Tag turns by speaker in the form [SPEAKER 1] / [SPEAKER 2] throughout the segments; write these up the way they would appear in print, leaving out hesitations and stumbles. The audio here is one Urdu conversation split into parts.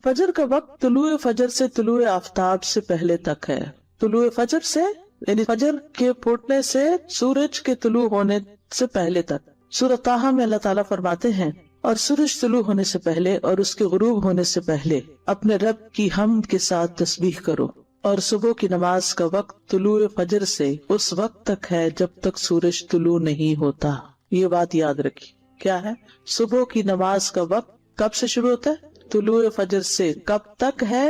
[SPEAKER 1] فجر کا وقت طلوع فجر سے طلوع آفتاب سے پہلے تک ہے. طلوع فجر سے یعنی فجر کے پھوٹنے سے سورج کے طلوع ہونے سے پہلے تک. سورۃ طٰہٰ میں اللہ تعالیٰ فرماتے ہیں اور سورج طلوع ہونے سے پہلے اور اس کے غروب ہونے سے پہلے اپنے رب کی حمد کے ساتھ تسبیح کرو. اور صبح کی نماز کا وقت طلوع فجر سے اس وقت تک ہے جب تک سورج طلوع نہیں ہوتا. یہ بات یاد رکھی. کیا ہے؟ صبح کی نماز کا وقت کب سے شروع ہوتا ہے؟ طلوع فجر سے. کب تک ہے؟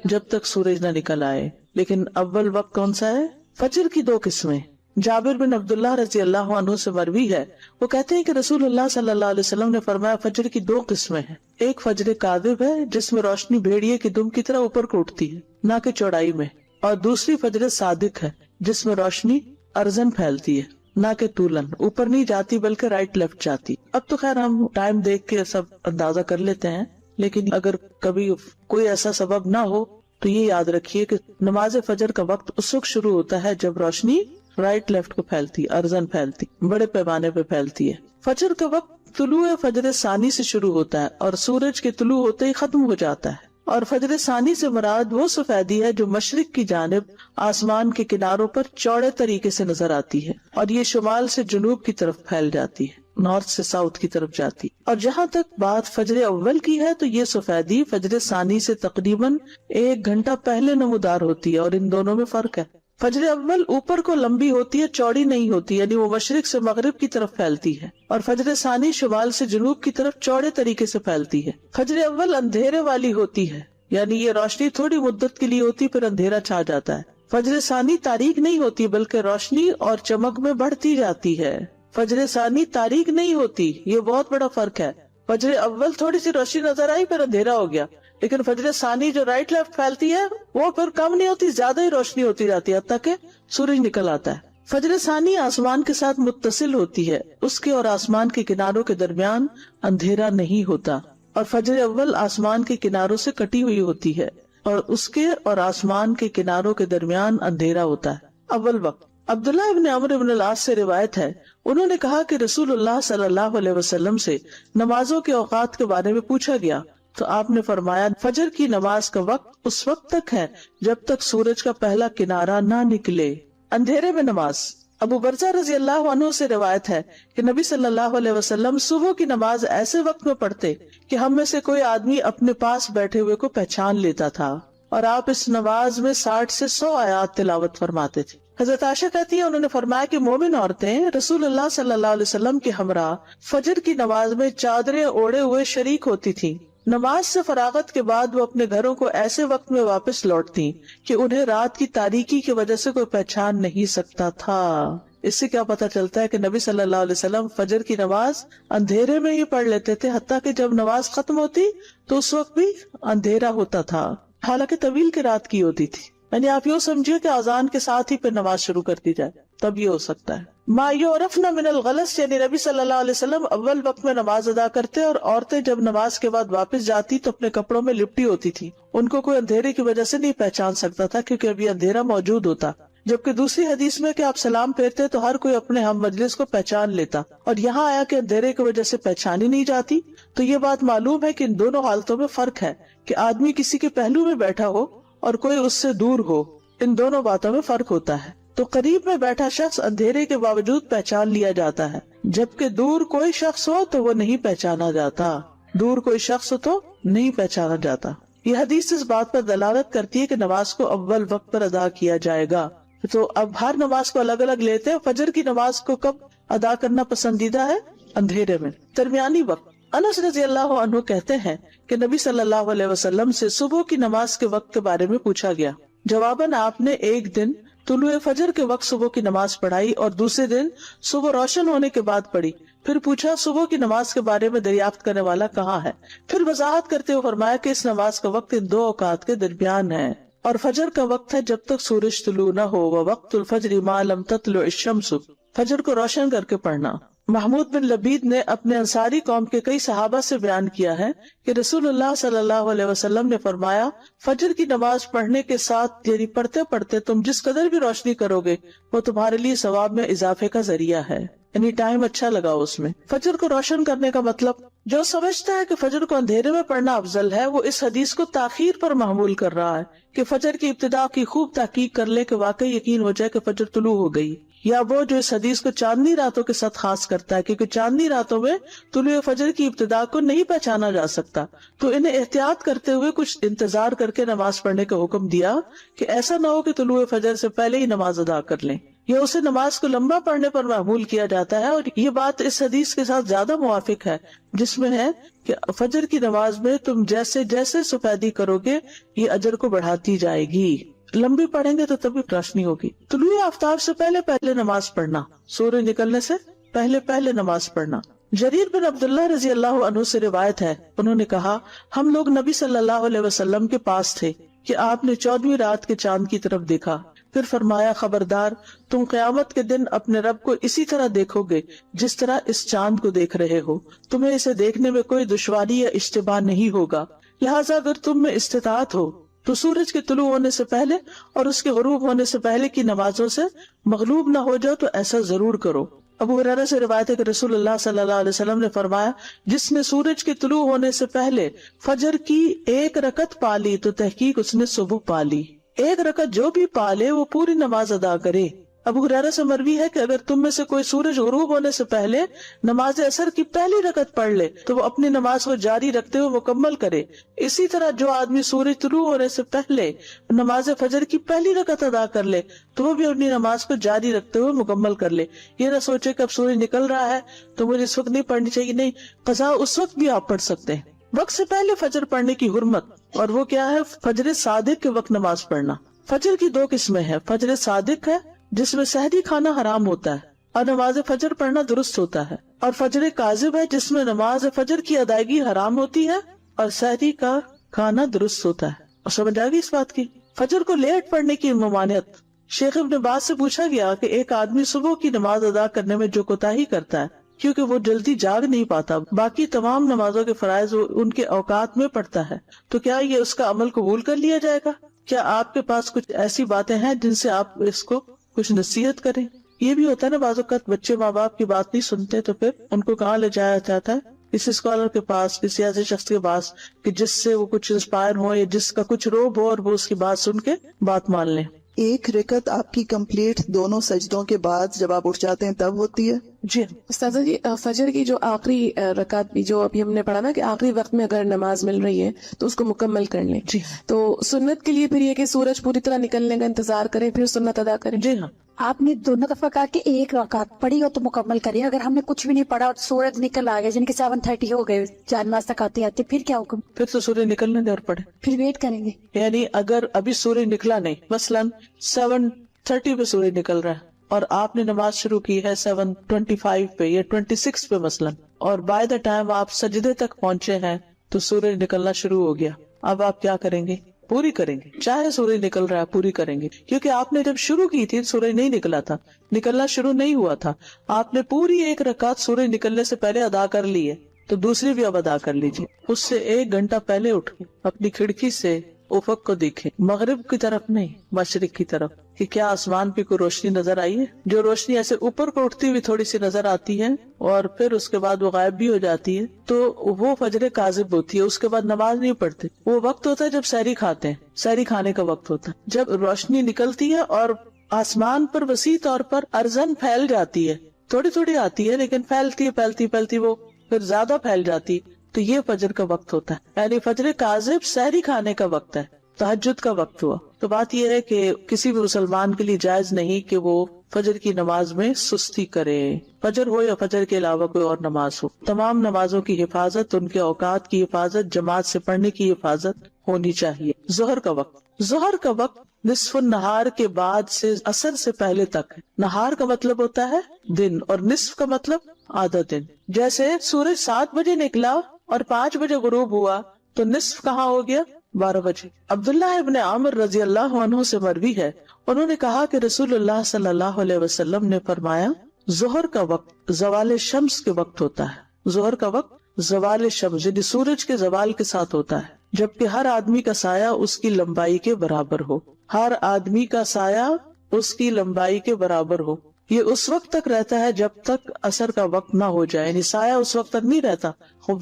[SPEAKER 1] جب تک سورج نہ نکل آئے. لیکن اول وقت کون سا ہے؟ فجر کی 2 قسمیں. جابر بن عبداللہ رضی اللہ عنہ سے مروی ہے، وہ کہتے ہیں کہ رسول اللہ صلی اللہ علیہ وسلم نے فرمایا فجر کی 2 قسمیں ہیں. ایک فجر کاذب ہے جس میں روشنی بھیڑیے کی دم کی طرح اوپر کو اٹھتی ہے نہ کہ چوڑائی میں، اور دوسری فجر صادق ہے جس میں روشنی ارزن پھیلتی ہے نہ کہ طولن، اوپر نہیں جاتی بلکہ رائٹ لیفٹ جاتی. اب تو خیر ہم ٹائم دیکھ کے سب اندازہ کر لیتے ہیں، لیکن اگر کبھی کوئی ایسا سبب نہ ہو تو یہ یاد رکھیے کہ نماز فجر کا وقت اس وقت شروع ہوتا ہے جب روشنی رائٹ لیفٹ کو پھیلتی، ارزن پھیلتی، بڑے پیمانے پہ پھیلتی ہے. فجر کا وقت طلوع فجر ثانی سے شروع ہوتا ہے اور سورج کے طلوع ہوتے ہی ختم ہو جاتا ہے. اور فجر ثانی سے مراد وہ سفیدی ہے جو مشرق کی جانب آسمان کے کناروں پر چوڑے طریقے سے نظر آتی ہے اور یہ شمال سے جنوب کی طرف پھیل جاتی ہے، نارتھ سے ساؤتھ کی طرف جاتی. اور جہاں تک بات فجر اول کی ہے تو یہ سفیدی فجر ثانی سے تقریباً 1 گھنٹہ پہلے نمودار ہوتی ہے اور ان دونوں میں فرق ہے. فجر اول اوپر کو لمبی ہوتی ہے، چوڑی نہیں ہوتی، یعنی وہ مشرق سے مغرب کی طرف پھیلتی ہے، اور فجر ثانی شمال سے جنوب کی طرف چوڑے طریقے سے پھیلتی ہے. فجر اول اندھیرے والی ہوتی ہے، یعنی یہ روشنی تھوڑی مدت کے لیے ہوتی پھر اندھیرا چھا جاتا ہے. فجر ثانی تاریک نہیں ہوتی بلکہ روشنی اور چمک میں بڑھتی جاتی ہے. فجر ثانی تاریک نہیں ہوتی، یہ بہت بڑا فرق ہے. فجر اول تھوڑی سی روشنی نظر آئی پھر اندھیرا ہو گیا، لیکن فجر ثانی جو رائٹ لیفٹ پھیلتی ہے وہ پھر کم نہیں ہوتی، زیادہ ہی روشنی ہوتی جاتی ہے حتیٰ کہ سورج نکل آتا ہے. فجر ثانی آسمان کے ساتھ متصل ہوتی ہے، اس کے اور آسمان کے کناروں کے درمیان اندھیرا نہیں ہوتا. اور فجر اول آسمان کے کناروں سے کٹی ہوئی ہوتی ہے اور اس کے اور آسمان کے کناروں کے درمیان اندھیرا ہوتا ہے. اول وقت عبداللہ ابن عمرو ابن العاص سے روایت ہے، انہوں نے کہا کہ رسول اللہ صلی اللہ علیہ وسلم سے نمازوں کے اوقات کے بارے میں پوچھا گیا تو آپ نے فرمایا فجر کی نماز کا وقت اس وقت تک ہے جب تک سورج کا پہلا کنارہ نہ نکلے. اندھیرے میں نماز. ابو برزہ رضی اللہ عنہ سے روایت ہے کہ نبی صلی اللہ علیہ وسلم صبح کی نماز ایسے وقت میں پڑھتے کہ ہم میں سے کوئی آدمی اپنے پاس بیٹھے ہوئے کو پہچان لیتا تھا، اور آپ اس نماز میں 60 سے 100 آیات تلاوت فرماتے تھے. حضرت عائشہ کہتی ہیں انہوں نے فرمایا کہ مومن عورتیں رسول اللہ صلی اللہ علیہ وسلم کے ہمراہ فجر کی نماز میں چادریں اوڑے ہوئے شریک ہوتی تھیں. نماز سے فراغت کے بعد وہ اپنے گھروں کو ایسے وقت میں واپس لوٹتی کہ انہیں رات کی تاریکی کی وجہ سے کوئی پہچان نہیں سکتا تھا. اس سے کیا پتہ چلتا ہے کہ نبی صلی اللہ علیہ وسلم فجر کی نماز اندھیرے میں ہی پڑھ لیتے تھے، حتیٰ کہ جب نماز ختم ہوتی تو اس وقت بھی اندھیرا ہوتا تھا، حالانکہ طویل کی رات کی ہوتی تھی. یعنی آپ یوں سمجھیے کہ اذان کے ساتھ ہی پھر نماز شروع کر دی جائے، تب یہ ہو سکتا ہے. ما یعرفن من الغلس، یعنی نبی صلی اللہ علیہ وسلم اول وقت میں نماز ادا کرتے اور عورتیں جب نماز کے بعد واپس جاتی تو اپنے کپڑوں میں لپٹی ہوتی تھی. ان کو کوئی اندھیرے کی وجہ سے نہیں پہچان سکتا تھا کیونکہ ابھی اندھیرا موجود ہوتا. جبکہ دوسری حدیث میں کہ آپ سلام پھیرتے تو ہر کوئی اپنے ہم مجلس کو پہچان لیتا، اور یہاں آیا کہ اندھیرے کی وجہ سے پہچانی نہیں جاتی. تو یہ بات معلوم ہے کہ ان دونوں حالتوں میں فرق ہے کہ آدمی کسی کے پہلو میں بیٹھا ہو اور کوئی اس سے دور ہو، ان دونوں باتوں میں فرق ہوتا ہے. تو قریب میں بیٹھا شخص اندھیرے کے باوجود پہچان لیا جاتا ہے، جبکہ دور کوئی شخص ہو تو وہ نہیں پہچانا جاتا. دور کوئی شخص ہو تو نہیں پہچانا جاتا. یہ حدیث اس بات پر دلالت کرتی ہے کہ نماز کو اول وقت پر ادا کیا جائے گا. تو اب ہر نماز کو الگ الگ لیتے ہیں. فجر کی نماز کو کب ادا کرنا پسندیدہ ہے؟ اندھیرے میں. درمیانی وقت. انس رضی اللہ عنہ کہتے ہیں کہ نبی صلی اللہ علیہ وسلم سے صبح کی نماز کے وقت کے بارے میں پوچھا گیا. جواباً آپ نے ایک دن طلوع فجر کے وقت صبح کی نماز پڑھائی اور دوسرے دن صبح روشن ہونے کے بعد پڑھی. پھر پوچھا صبح کی نماز کے بارے میں دریافت کرنے والا کہاں ہے؟ پھر وضاحت کرتے ہوئے فرمایا کہ اس نماز کا وقت ان 2 اوقات کے درمیان ہے، اور فجر کا وقت ہے جب تک سورج طلوع نہ ہو، ووقت الفجر ما لم تطلع الشمس. فجر کو روشن کر کے پڑھنا. محمود بن لبید نے اپنے انصاری قوم کے کئی صحابہ سے بیان کیا ہے کہ رسول اللہ صلی اللہ علیہ وسلم نے فرمایا فجر کی نماز پڑھنے کے ساتھ یعنی پڑھتے پڑھتے تم جس قدر بھی روشنی کرو گے وہ تمہارے لیے ثواب میں اضافے کا ذریعہ ہے، یعنی ٹائم اچھا لگا اس میں. فجر کو روشن کرنے کا مطلب جو سمجھتا ہے کہ فجر کو اندھیرے میں پڑھنا افضل ہے وہ اس حدیث کو تاخیر پر محمول کر رہا ہے کہ فجر کی ابتدا کی خوب تحقیق کر لے کہ واقعی یقین ہو جائے کہ فجر طلوع ہو گئی، یا وہ جو اس حدیث کو چاندنی راتوں کے ساتھ خاص کرتا ہے کیونکہ چاندنی راتوں میں طلوع فجر کی ابتدا کو نہیں پہچانا جا سکتا، تو انہیں احتیاط کرتے ہوئے کچھ انتظار کر کے نماز پڑھنے کا حکم دیا کہ ایسا نہ ہو کہ طلوع فجر سے پہلے ہی نماز ادا کر لیں، یا اسے نماز کو لمبا پڑھنے پر محمول کیا جاتا ہے۔ اور یہ بات اس حدیث کے ساتھ زیادہ موافق ہے جس میں ہے کہ فجر کی نماز میں تم جیسے جیسے سفیدی کرو گے یہ اجر کو بڑھاتی جائے گی، لمبی پڑھیں گے تو تبھی روشنی ہوگی۔ طلوع آفتاب سے پہلے پہلے نماز پڑھنا، سورج نکلنے سے پہلے پہلے نماز پڑھنا۔ جریر بن عبداللہ رضی اللہ عنہ سے روایت ہے، انہوں نے کہا ہم لوگ نبی صلی اللہ علیہ وسلم کے پاس تھے کہ آپ نے 14ویں رات کے چاند کی طرف دیکھا، پھر فرمایا خبردار تم قیامت کے دن اپنے رب کو اسی طرح دیکھو گے جس طرح اس چاند کو دیکھ رہے ہو، تمہیں اسے دیکھنے میں کوئی دشواری یا اشتباہ نہیں ہوگا، لہٰذا اگر تم میں استطاعت ہو تو سورج کے طلوع ہونے سے پہلے اور اس کے غروب ہونے سے پہلے کی نمازوں سے مغلوب نہ ہو جاؤ تو ایسا ضرور کرو۔ ابو ہریرہ سے روایت ہے کہ رسول اللہ صلی اللہ علیہ وسلم نے فرمایا جس نے سورج کے طلوع ہونے سے پہلے فجر کی 1 رکعت پا لی تو تحقیق اس نے صبح پا لی، 1 رکعت جو بھی پا لے وہ پوری نماز ادا کرے۔ ابو ہریرہ سے مروی ہے کہ اگر تم میں سے کوئی سورج غروب ہونے سے پہلے نماز عصر کی پہلی رکعت پڑھ لے تو وہ اپنی نماز کو جاری رکھتے ہوئے مکمل کرے، اسی طرح جو آدمی سورج طلوع ہونے سے پہلے نماز فجر کی پہلی رکعت ادا کر لے تو وہ بھی اپنی نماز کو جاری رکھتے ہوئے مکمل کر لے۔ یہ نہ سوچے کہ اب سورج نکل رہا ہے تو مجھے اس وقت نہیں پڑھنی چاہیے، نہیں، قضا اس وقت بھی آپ پڑھ سکتے ہیں۔ وقت سے پہلے فجر پڑھنے کی حرمت، اور وہ کیا ہے؟ فجر صادق کے وقت نماز پڑھنا۔ فجر کی 2 قسمیں ہیں، فجر صادق ہے جس میں سحری کھانا حرام ہوتا ہے اور نماز فجر پڑھنا درست ہوتا ہے، اور فجر کاذب ہے جس میں نماز فجر کی ادائیگی حرام ہوتی ہے اور سحری کا کھانا درست ہوتا ہے۔ اور سمجھ آ گئی اس بات کی؟ فجر کو لیٹ پڑھنے کی ممانعت۔ شیخ ابن باز سے پوچھا گیا کہ ایک آدمی صبح کی نماز ادا کرنے میں جو کوتاہی کرتا ہے کیونکہ وہ جلدی جاگ نہیں پاتا، باقی تمام نمازوں کے فرائض ان کے اوقات میں پڑھتا ہے، تو کیا یہ اس کا عمل قبول کر لیا جائے گا؟ کیا آپ کے پاس کچھ ایسی باتیں ہیں جن سے آپ اس کو کچھ نصیحت کریں؟ یہ بھی ہوتا ہے نا بعض اوقات بچے ماں باپ کی بات نہیں سنتے تو پھر ان کو کہاں لے جایا جاتا ہے؟ کسی اسکالر کے پاس، کسی ایسے شخص کے پاس کہ جس سے وہ کچھ انسپائر ہو یا جس کا کچھ روب ہو اور وہ اس کی بات سن کے بات مان لیں۔
[SPEAKER 2] 1 رکعت آپ کی کمپلیٹ دونوں سجدوں کے بعد جب آپ اٹھ جاتے ہیں تب ہوتی ہے؟
[SPEAKER 1] جی
[SPEAKER 3] استاذہ جی، فجر کی جو آخری رکعت بھی جو ابھی ہم نے پڑھا نا کہ آخری وقت میں اگر نماز مل رہی ہے تو اس کو مکمل کر لیں،
[SPEAKER 1] جی
[SPEAKER 3] تو سنت کے لیے پھر یہ کہ سورج پوری طرح نکلنے کا انتظار کریں پھر سنت ادا کریں؟
[SPEAKER 1] جی ہاں،
[SPEAKER 4] آپ نے دونوں دفعہ کہا کہ 1 رکعت پڑھی ہو تو مکمل کریے، اگر ہم نے کچھ بھی نہیں پڑھا اور سورج نکل آ گیا جن کے 7:30 ہو گئے جانماز تک آتے آتے، پھر کیا حکم؟
[SPEAKER 1] پھر تو سورج نکلنے دے اور پڑھے۔
[SPEAKER 4] پھر ویٹ کریں گے؟
[SPEAKER 1] یعنی اگر ابھی سورج نکلا نہیں، مثلاً 7:30 پہ سورج نکل رہا ہے اور آپ نے نماز شروع کی ہے 7:25 پہ یا 26 پہ مثلاً، اور بائی دا ٹائم آپ سجدے تک پہنچے ہیں تو سورج نکلنا شروع ہو گیا، اب آپ کیا کریں گے؟ پوری کریں گے، چاہے سورج نکل رہا ہے پوری کریں گے، کیونکہ آپ نے جب شروع کی تھی سورج نہیں نکلا تھا، نکلنا شروع نہیں ہوا تھا، آپ نے پوری 1 رکعت سورج نکلنے سے پہلے ادا کر لی ہے تو دوسری بھی اب ادا کر لیجیے۔ اس سے 1 گھنٹہ پہلے اٹھ کے اپنی کھڑکی سے افق کو دیکھیں، مغرب کی طرف نہیں مشرق کی طرف، کہ کیا آسمان پہ کوئی روشنی نظر آئی ہے؟ جو روشنی ایسے اوپر کو اٹھتی ہوئی تھوڑی سی نظر آتی ہے اور پھر اس کے بعد وہ غائب بھی ہو جاتی ہے تو وہ فجر کاذب ہوتی ہے، اس کے بعد نماز نہیں پڑھتے۔ وہ وقت ہوتا ہے جب سحری کھاتے ہیں، سحری کھانے کا وقت ہوتا ہے، جب روشنی نکلتی ہے اور آسمان پر وسیع طور پر ارزن پھیل جاتی ہے، تھوڑی تھوڑی آتی ہے لیکن پھیلتی وہ پھر زیادہ پھیل جاتی، تو یہ فجر کا وقت ہوتا ہے، یعنی فجر کاذب سحری کھانے کا وقت ہے، تہجد کا وقت ہوا۔ تو بات یہ ہے کہ کسی بھی مسلمان کے لیے جائز نہیں کہ وہ فجر کی نماز میں سستی کرے، فجر ہو یا فجر کے علاوہ کوئی اور نماز ہو، تمام نمازوں کی حفاظت، ان کے اوقات کی حفاظت، جماعت سے پڑھنے کی حفاظت ہونی چاہیے۔ ظہر کا وقت نصف النہار کے بعد سے عصر سے پہلے تک ہے۔ نہار کا مطلب ہوتا ہے دن اور نصف کا مطلب آدھا دن۔ جیسے سورج 7 بجے نکلا اور 5 بجے غروب ہوا تو نصف کہاں ہو گیا؟ 12 بجے۔ عبداللہ ابن عامر رضی اللہ عنہ سے مروی ہے، انہوں نے کہا کہ رسول اللہ صلی اللہ علیہ وسلم نے فرمایا ظہر کا وقت زوال شمس کے وقت ہوتا ہے۔ ظہر کا وقت زوال شمس یعنی سورج کے زوال کے ساتھ ہوتا ہے، جبکہ ہر آدمی کا سایہ اس کی لمبائی کے برابر ہو۔ ہر آدمی کا سایہ اس کی لمبائی کے برابر ہو، یہ اس وقت تک رہتا ہے جب تک عصر کا وقت نہ ہو جائے، یعنی سایہ اس وقت تک نہیں رہتا،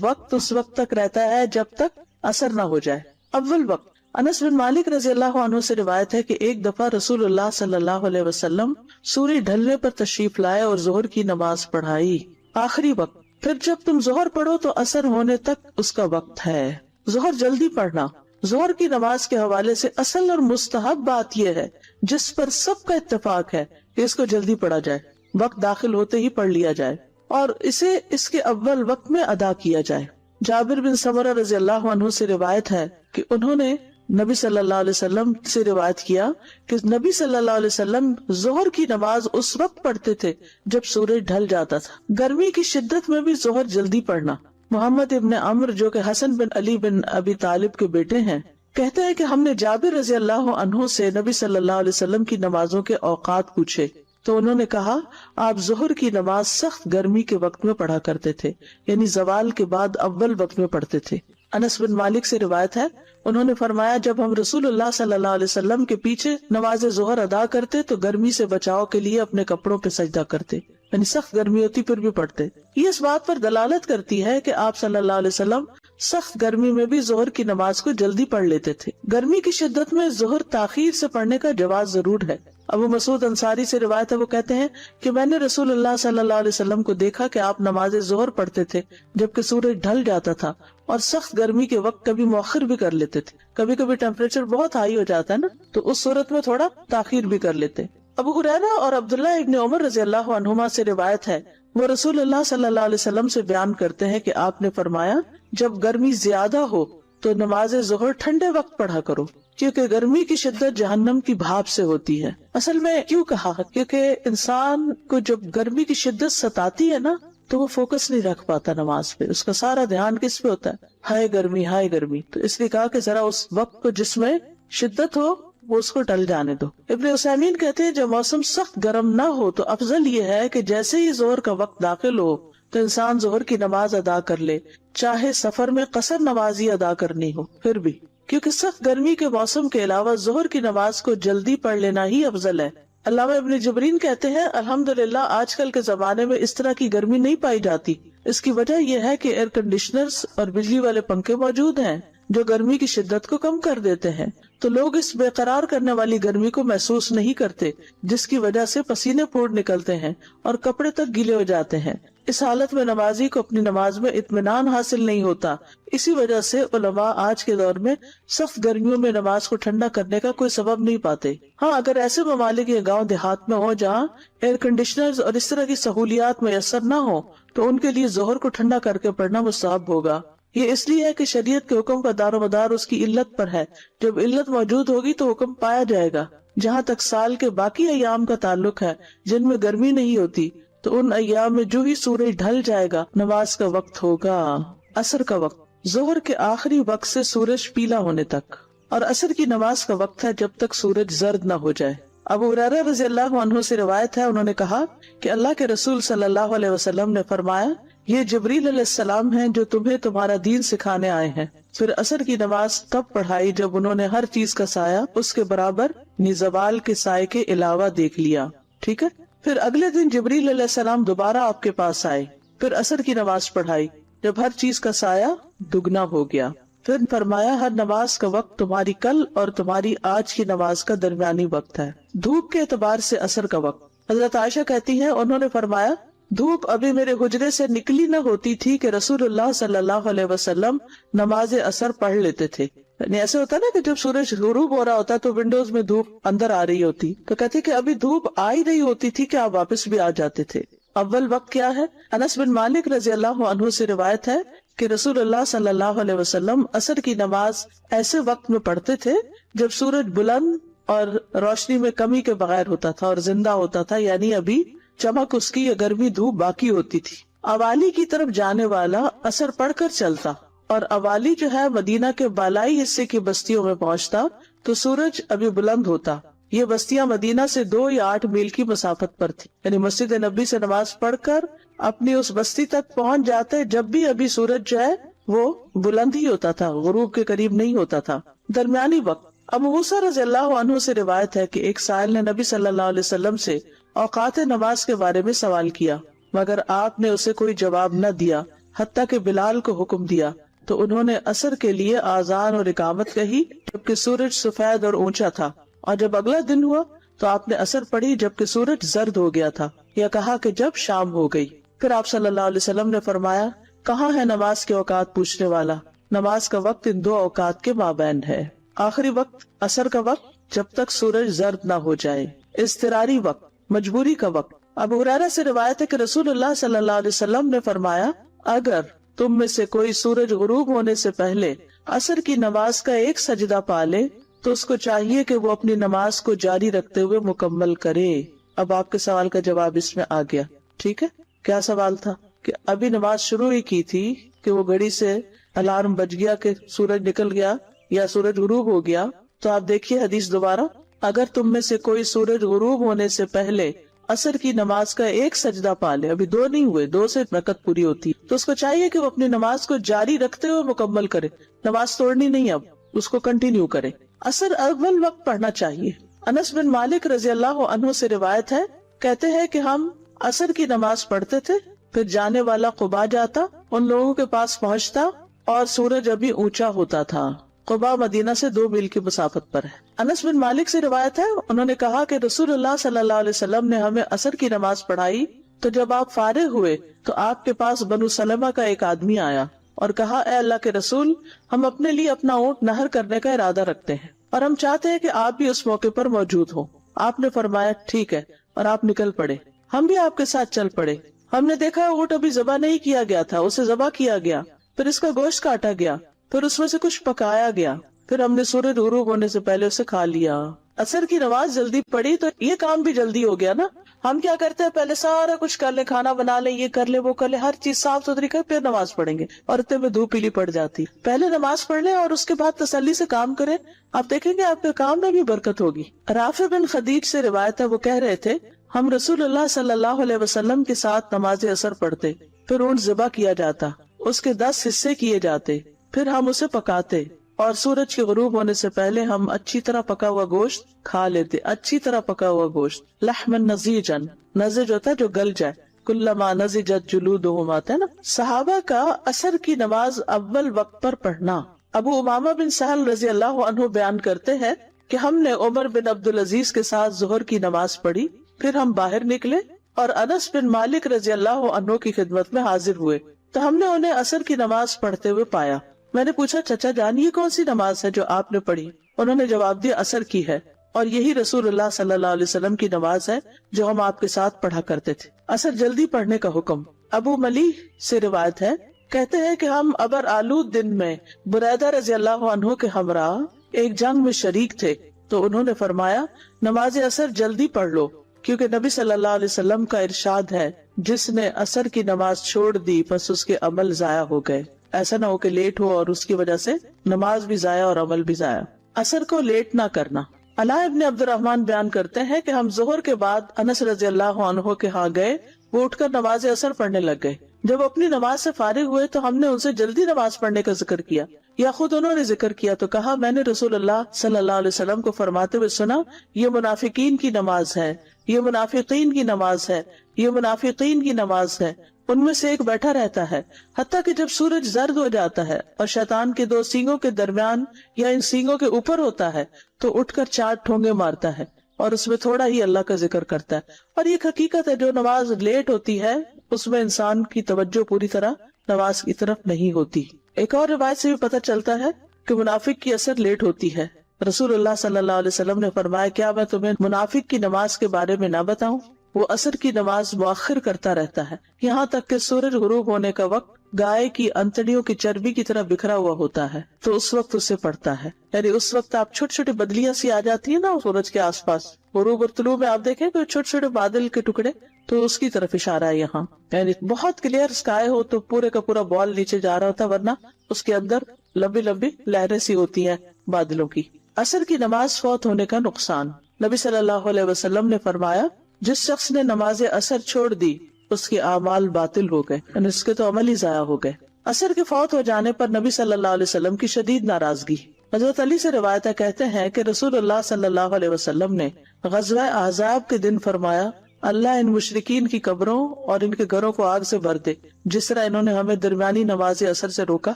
[SPEAKER 1] وقت اس وقت تک رہتا ہے جب تک عصر نہ ہو جائے۔ اول وقت، انس بن مالک رضی اللہ عنہ سے روایت ہے کہ ایک دفعہ رسول اللہ صلی اللہ علیہ وسلم سورج ڈھلنے پر تشریف لائے اور ظہر کی نماز پڑھائی۔ آخری وقت، پھر جب تم ظہر پڑھو تو عصر ہونے تک اس کا وقت ہے۔ ظہر جلدی پڑھنا، ظہر کی نماز کے حوالے سے اصل اور مستحب بات یہ ہے جس پر سب کا اتفاق ہے کہ اس کو جلدی پڑھا جائے، وقت داخل ہوتے ہی پڑھ لیا جائے اور اسے اس کے اول وقت میں ادا کیا جائے۔ جابر بن سمرہ رضی اللہ عنہ سے روایت ہے کہ انہوں نے نبی صلی اللہ علیہ وسلم سے روایت کیا کہ نبی صلی اللہ علیہ وسلم ظہر کی نماز اس وقت پڑھتے تھے جب سورج ڈھل جاتا تھا۔ گرمی کی شدت میں بھی ظہر جلدی پڑھنا۔ محمد ابن عمر جو کہ حسن بن علی بن ابی طالب کے بیٹے ہیں کہتے ہیں کہ ہم نے جابر رضی اللہ عنہ سے نبی صلی اللہ علیہ وسلم کی نمازوں کے اوقات پوچھے تو انہوں نے کہا آپ ظہر کی نماز سخت گرمی کے وقت میں پڑھا کرتے تھے، یعنی زوال کے بعد اول وقت میں پڑھتے تھے۔ انس بن مالک سے روایت ہے انہوں نے فرمایا جب ہم رسول اللہ صلی اللہ علیہ وسلم کے پیچھے نماز ظہر ادا کرتے تو گرمی سے بچاؤ کے لیے اپنے کپڑوں پہ سجدہ کرتے، یعنی سخت گرمی ہوتی پھر بھی پڑھتے۔ یہ اس بات پر دلالت کرتی ہے کہ آپ صلی اللہ علیہ وسلم سخت گرمی میں بھی ظہر کی نماز کو جلدی پڑھ لیتے تھے۔ گرمی کی شدت میں ظہر تاخیر سے پڑھنے کا جواز ضرور ہے۔ ابو مسعود انصاری سے روایت ہے وہ کہتے ہیں کہ میں نے رسول اللہ صلی اللہ علیہ وسلم کو دیکھا کہ آپ نماز ظہر پڑھتے تھے جبکہ سورج ڈھل جاتا تھا اور سخت گرمی کے وقت کبھی مؤخر بھی کر لیتے تھے، کبھی کبھی ٹیمپریچر بہت ہائی ہو جاتا ہے نا تو اس صورت میں تھوڑا تاخیر بھی کر لیتے۔ ابو ہریرہ اور عبداللہ ابن عمر رضی اللہ عنہما سے روایت ہے وہ رسول اللہ صلی اللہ علیہ وسلم سے بیان کرتے ہیں کہ آپ نے فرمایا جب گرمی زیادہ ہو تو نماز ظہر ٹھنڈے وقت پڑھا کرو کیونکہ گرمی کی شدت جہنم کی بھاپ سے ہوتی ہے۔ اصل میں کیوں کہا کیونکہ انسان کو جب گرمی کی شدت ستاتی ہے نا تو وہ فوکس نہیں رکھ پاتا نماز پہ، اس کا سارا دھیان کس پہ ہوتا ہے، ہائے گرمی، تو اس لیے کہا کہ ذرا اس وقت کو جس میں شدت ہو وہ اس کو ٹل جانے دو۔ ابن عثیمین کہتے ہیں جب موسم سخت گرم نہ ہو تو افضل یہ ہے کہ جیسے ہی ظہر کا وقت داخل ہو تو انسان ظہر کی نماز ادا کر لے، چاہے سفر میں قصر نماز ہی ادا کرنی ہو پھر بھی، کیونکہ سخت گرمی کے موسم کے علاوہ ظہر کی نماز کو جلدی پڑھ لینا ہی افضل ہے۔ علامہ ابن جبرین کہتے ہیں الحمدللہ آج کل کے زمانے میں اس طرح کی گرمی نہیں پائی جاتی۔ اس کی وجہ یہ ہے کہ ایئر کنڈیشنرز اور بجلی والے پنکھے موجود ہیں جو گرمی کی شدت کو کم کر دیتے ہیں، تو لوگ اس بے قرار کرنے والی گرمی کو محسوس نہیں کرتے جس کی وجہ سے پسینے پھوٹ نکلتے ہیں اور کپڑے تک گیلے ہو جاتے ہیں۔ اس حالت میں نمازی کو اپنی نماز میں اطمینان حاصل نہیں ہوتا۔ اسی وجہ سے علماء آج کے دور میں سخت گرمیوں میں نماز کو ٹھنڈا کرنے کا کوئی سبب نہیں پاتے۔ ہاں اگر ایسے ممالک یا گاؤں دیہات میں ہو جہاں ایئر کنڈیشنرز اور اس طرح کی سہولیات میسر نہ ہو تو ان کے لیے ظہر کو ٹھنڈا کر کے پڑھنا مستحب ہوگا۔ یہ اس لیے ہے کہ شریعت کے حکم کا دار و مدار اس کی علت پر ہے، جب علت موجود ہوگی تو حکم پایا جائے گا۔ جہاں تک سال کے باقی ایام کا تعلق ہے جن میں گرمی نہیں ہوتی تو ان ایام میں جو ہی سورج ڈھل جائے گا نماز کا وقت ہوگا۔ عصر کا وقت ظہر کے آخری وقت سے سورج پیلا ہونے تک، اور عصر کی نماز کا وقت ہے جب تک سورج زرد نہ ہو جائے۔ ابو ہریرہ رضی اللہ عنہ سے روایت ہے انہوں نے کہا کہ اللہ کے رسول صلی اللہ علیہ وسلم نے فرمایا یہ جبریل علیہ السلام ہیں جو تمہیں تمہارا دین سکھانے آئے ہیں۔ پھر عصر کی نماز تب پڑھائی جب انہوں نے ہر چیز کا سایہ اس کے برابر زوال کے سائے کے علاوہ دیکھ لیا، ٹھیک ہے۔ پھر اگلے دن جبریل علیہ السلام دوبارہ آپ کے پاس آئے، پھر عصر کی نماز پڑھائی جب ہر چیز کا سایہ دگنا ہو گیا، پھر فرمایا ہر نماز کا وقت تمہاری کل اور تمہاری آج کی نماز کا درمیانی وقت ہے۔ دھوپ کے اعتبار سے عصر کا وقت، حضرت عائشہ کہتی ہیں انہوں نے فرمایا دھوپ ابھی میرے حجرے سے نکلی نہ ہوتی تھی کہ رسول اللہ صلی اللہ علیہ وسلم نماز عصر پڑھ لیتے تھے۔ یعنی ایسے ہوتا نا کہ جب سورج غروب ہو رہا ہوتا تو ونڈوز میں دھوپ اندر آ رہی ہوتی، تو کہتے کہ ابھی دھوپ آ ہی رہی ہوتی تھی کہ آپ واپس بھی آ جاتے تھے۔ اول وقت کیا ہے؟ انس بن مالک رضی اللہ عنہ سے روایت ہے کہ رسول اللہ صلی اللہ علیہ وسلم عصر کی نماز ایسے وقت میں پڑھتے تھے جب سورج بلند اور روشنی میں کمی کے بغیر ہوتا تھا اور زندہ ہوتا تھا، یعنی ابھی چمک اس کی یا گرمی دھوپ باقی ہوتی تھی۔ اوالی کی طرف جانے والا عصر پڑھ کر چلتا اور اوالی جو ہے مدینہ کے بالائی حصے کی بستیوں میں پہنچتا تو سورج ابھی بلند ہوتا۔ یہ بستیاں مدینہ سے 2 یا 8 میل کی مسافت پر تھی، یعنی مسجد نبی سے نماز پڑھ کر اپنی اس بستی تک پہنچ جاتے جب بھی ابھی سورج جو ہے وہ بلند ہی ہوتا تھا، غروب کے قریب نہیں ہوتا تھا۔ درمیانی وقت، ابو موسیٰ رضی اللہ عنہ سے روایت ہے کہ ایک سائل نے نبی صلی اللہ علیہ وسلم سے اوقات نماز کے بارے میں سوال کیا، مگر آپ نے اسے کوئی جواب نہ دیا، حتیٰ کہ بلال کو حکم دیا تو انہوں نے عصر کے لیے آذان اور اقامت کہی جبکہ سورج سفید اور اونچا تھا، اور جب اگلا دن ہوا تو آپ نے عصر پڑھی جبکہ سورج زرد ہو گیا تھا، یا کہا کہ جب شام ہو گئی۔ پھر آپ صلی اللہ علیہ وسلم نے فرمایا، کہاں ہے نماز کے اوقات پوچھنے والا؟ نماز کا وقت ان دو اوقات کے مابین ہے۔ آخری وقت عصر کا وقت جب تک سورج زرد نہ ہو جائے، اضطراری وقت، مجبوری کا وقت۔ ابو ہریرہ سے روایت ہے کہ رسول اللہ صلی اللہ علیہ وسلم نے فرمایا، اگر تم میں سے کوئی سورج غروب ہونے سے پہلے عصر کی نماز کا ایک سجدہ پا لے تو اس کو چاہیے کہ وہ اپنی نماز کو جاری رکھتے ہوئے مکمل کرے۔ اب آپ کے سوال کا جواب اس میں آ گیا، ٹھیک ہے؟ کیا سوال تھا؟ کہ ابھی نماز شروع ہی کی تھی کہ وہ گھڑی سے الارم بج گیا کہ سورج نکل گیا یا سورج غروب ہو گیا۔ تو آپ دیکھیے حدیث دوبارہ، اگر تم میں سے کوئی سورج غروب ہونے سے پہلے عصر کی نماز کا ایک سجدہ پا لے، ابھی دو نہیں ہوئے، دو سے رکعت پوری ہوتی، تو اس کو چاہیے کہ وہ اپنی نماز کو جاری رکھتے ہوئے مکمل کرے، نماز توڑنی نہیں، اب اس کو کنٹینیو کرے۔ عصر اول وقت پڑھنا چاہیے۔ انس بن مالک رضی اللہ عنہ سے روایت ہے، کہتے ہیں کہ ہم عصر کی نماز پڑھتے تھے، پھر جانے والا قباء جاتا، ان لوگوں کے پاس پہنچتا اور سورج ابھی اونچا ہوتا تھا۔ قباء مدینہ سے 2 میل کی مسافت پر ہے۔ انس بن مالک سے روایت ہے، انہوں نے کہا کہ رسول اللہ صلی اللہ علیہ وسلم نے ہمیں عصر کی نماز پڑھائی، تو جب آپ فارغ ہوئے تو آپ کے پاس بنو سلمہ کا ایک آدمی آیا اور کہا، اے اللہ کے رسول، ہم اپنے لیے اپنا اونٹ نہر کرنے کا ارادہ رکھتے ہیں اور ہم چاہتے ہیں کہ آپ بھی اس موقع پر موجود ہوں۔ آپ نے فرمایا ٹھیک ہے، اور آپ نکل پڑے، ہم بھی آپ کے ساتھ چل پڑے۔ ہم نے دیکھا اونٹ ابھی ذبح نہیں کیا گیا تھا، اسے ذبح کیا گیا، پھر اس کا گوشت کاٹا گیا، پھر اس میں سے کچھ پکایا گیا، پھر ہم نے سورج غروب ہونے سے پہلے اسے کھا لیا۔ عصر کی نماز جلدی پڑھی تو یہ کام بھی جلدی ہو گیا نا۔ ہم کیا کرتے ہیں، پہلے سارا کچھ کر لیں، کھانا بنا لیں، یہ کر لیں، وہ کر لیں، ہر چیز صاف ستھری کر پھر نماز پڑھیں گے، اور اتنے میں دھوپ پیلی پڑ جاتی۔ پہلے نماز پڑھ لیں اور اس کے بعد تسلی سے کام کریں، آپ دیکھیں گے آپ کے کام میں بھی برکت ہوگی۔ رافع بن خدیج سے روایت ہے، وہ کہہ رہے تھے، ہم رسول اللہ صلی اللہ علیہ وسلم کے ساتھ نماز عصر پڑھتے، پھر اونٹ ذبح کیا جاتا، اس کے 10 حصے کیے جاتے، پھر ہم اسے پکاتے، اور سورج کے غروب ہونے سے پہلے ہم اچھی طرح پکا ہوا گوشت کھا لیتے، اچھی طرح پکا ہوا گوشت، لحما نضیجا، نضج ہوتا ہے جو گل جائے، کلما نضجت جلودہم آتا ہے نا۔ صحابہ کا عصر کی نماز اول وقت پر پڑھنا۔ ابو امامہ بن سہل رضی اللہ عنہ بیان کرتے ہیں کہ ہم نے عمر بن عبدالعزیز کے ساتھ ظہر کی نماز پڑھی، پھر ہم باہر نکلے اور انس بن مالک رضی اللہ عنہ کی خدمت میں حاضر ہوئے، تو ہم نے انہیں عصر کی نماز پڑھتے ہوئے پایا۔ میں نے پوچھا، چچا جان یہ کون سی نماز ہے جو آپ نے پڑھی؟ انہوں نے جواب دیا، عصر کی ہے، اور یہی رسول اللہ صلی اللہ علیہ وسلم کی نماز ہے جو ہم آپ کے ساتھ پڑھا کرتے تھے۔ عصر جلدی پڑھنے کا حکم۔ ابو ملیح سے روایت ہے، کہتے ہیں کہ ہم ابر آلود دن میں بریدہ رضی اللہ عنہ کے ہمراہ ایک جنگ میں شریک تھے، تو انہوں نے فرمایا، نماز عصر جلدی پڑھ لو، کیونکہ نبی صلی اللہ علیہ وسلم کا ارشاد ہے، جس نے عصر کی نماز چھوڑ دی بس اس کے عمل ضائع ہو گئے۔ ایسا نہ ہو کہ لیٹ ہو اور اس کی وجہ سے نماز بھی ضائع اور عمل بھی ضائع۔ عصر کو لیٹ نہ کرنا۔ علاء ابن عبد الرحمن بیان کرتے ہیں کہ ہم ظہر کے بعد انس رضی اللہ عنہ کے ہاں گئے، وہ اٹھ کر نماز عصر پڑھنے لگ گئے۔ جب اپنی نماز سے فارغ ہوئے تو ہم نے ان سے جلدی نماز پڑھنے کا ذکر کیا، یا خود انہوں نے ذکر کیا، تو کہا، میں نے رسول اللہ صلی اللہ علیہ وسلم کو فرماتے ہوئے سنا، یہ منافقین کی نماز ہے، یہ منافقین کی نماز ہے، یہ منافقین کی نماز ہے۔ ان میں سے ایک بیٹھا رہتا ہے حتیٰ کہ جب سورج زرد ہو جاتا ہے اور شیطان کے 2 سینگوں کے درمیان یا ان سینگوں کے اوپر ہوتا ہے تو اٹھ کر 4 ٹھونگے مارتا ہے اور اس میں تھوڑا ہی اللہ کا ذکر کرتا ہے۔ اور یہ حقیقت ہے، جو نماز لیٹ ہوتی ہے اس میں انسان کی توجہ پوری طرح نماز کی طرف نہیں ہوتی۔ ایک اور روایت سے بھی پتہ چلتا ہے کہ منافق کی عصر لیٹ ہوتی ہے۔ رسول اللہ صلی اللہ علیہ وسلم نے فرمایا، کیا میں تمہیں منافق کی نماز کے بارے میں نہ بتاؤں؟ وہ عصر کی نماز مؤخر کرتا رہتا ہے یہاں تک کہ سورج غروب ہونے کا وقت گائے کی انتڑیوں کی چربی کی طرح بکھرا ہوا ہوتا ہے، تو اس وقت اسے پڑھتا ہے۔ یعنی اس وقت آپ چھوٹی چھوٹی بدلیاں سی آ جاتی ہیں نا سورج کے آس پاس، غروب اور طلوع میں آپ دیکھیں کہ چھوٹے چھوٹے بادل کے ٹکڑے، تو اس کی طرف اشارہ ہے یہاں۔ یعنی بہت کلیئر اسکائی ہو تو پورے کا پورا بال نیچے جا رہا ہوتا، ورنہ اس کے اندر لمبی لمبی لہریں سی ہوتی ہیں بادلوں کی۔ عصر کی نماز فوت ہونے کا نقصان۔ نبی صلی اللہ علیہ وسلم نے فرمایا، جس شخص نے نماز عصر چھوڑ دی اس کے اعمال باطل ہو گئے، یعنی اس کے تو عمل ہی ضائع ہو گئے۔ عصر کے فوت ہو جانے پر نبی صلی اللہ علیہ وسلم کی شدید ناراضگی۔ حضرت علی سے روایت کہتے ہیں کہ رسول اللہ صلی اللہ علیہ وسلم نے غزوہ احزاب کے دن فرمایا، اللہ ان مشرکین کی قبروں اور ان کے گھروں کو آگ سے بھر دے، جس طرح انہوں نے ہمیں درمیانی نماز اثر سے روکا،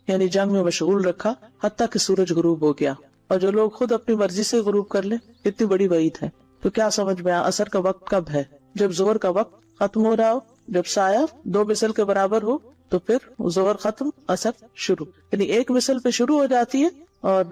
[SPEAKER 1] یعنی جنگ میں مشغول رکھا حتیٰ کہ سورج غروب ہو گیا، اور جو لوگ خود اپنی مرضی سے غروب کر لیں، اتنی بڑی وعید ہے۔ تو کیا سمجھ میں آیا اثر کا وقت کب ہے؟ جب ظہر کا وقت ختم ہو رہا ہو، جب سایہ 2 مثل کے برابر ہو تو پھر ظہر ختم، اثر شروع، یعنی 1 مثل پہ شروع ہو جاتی ہے اور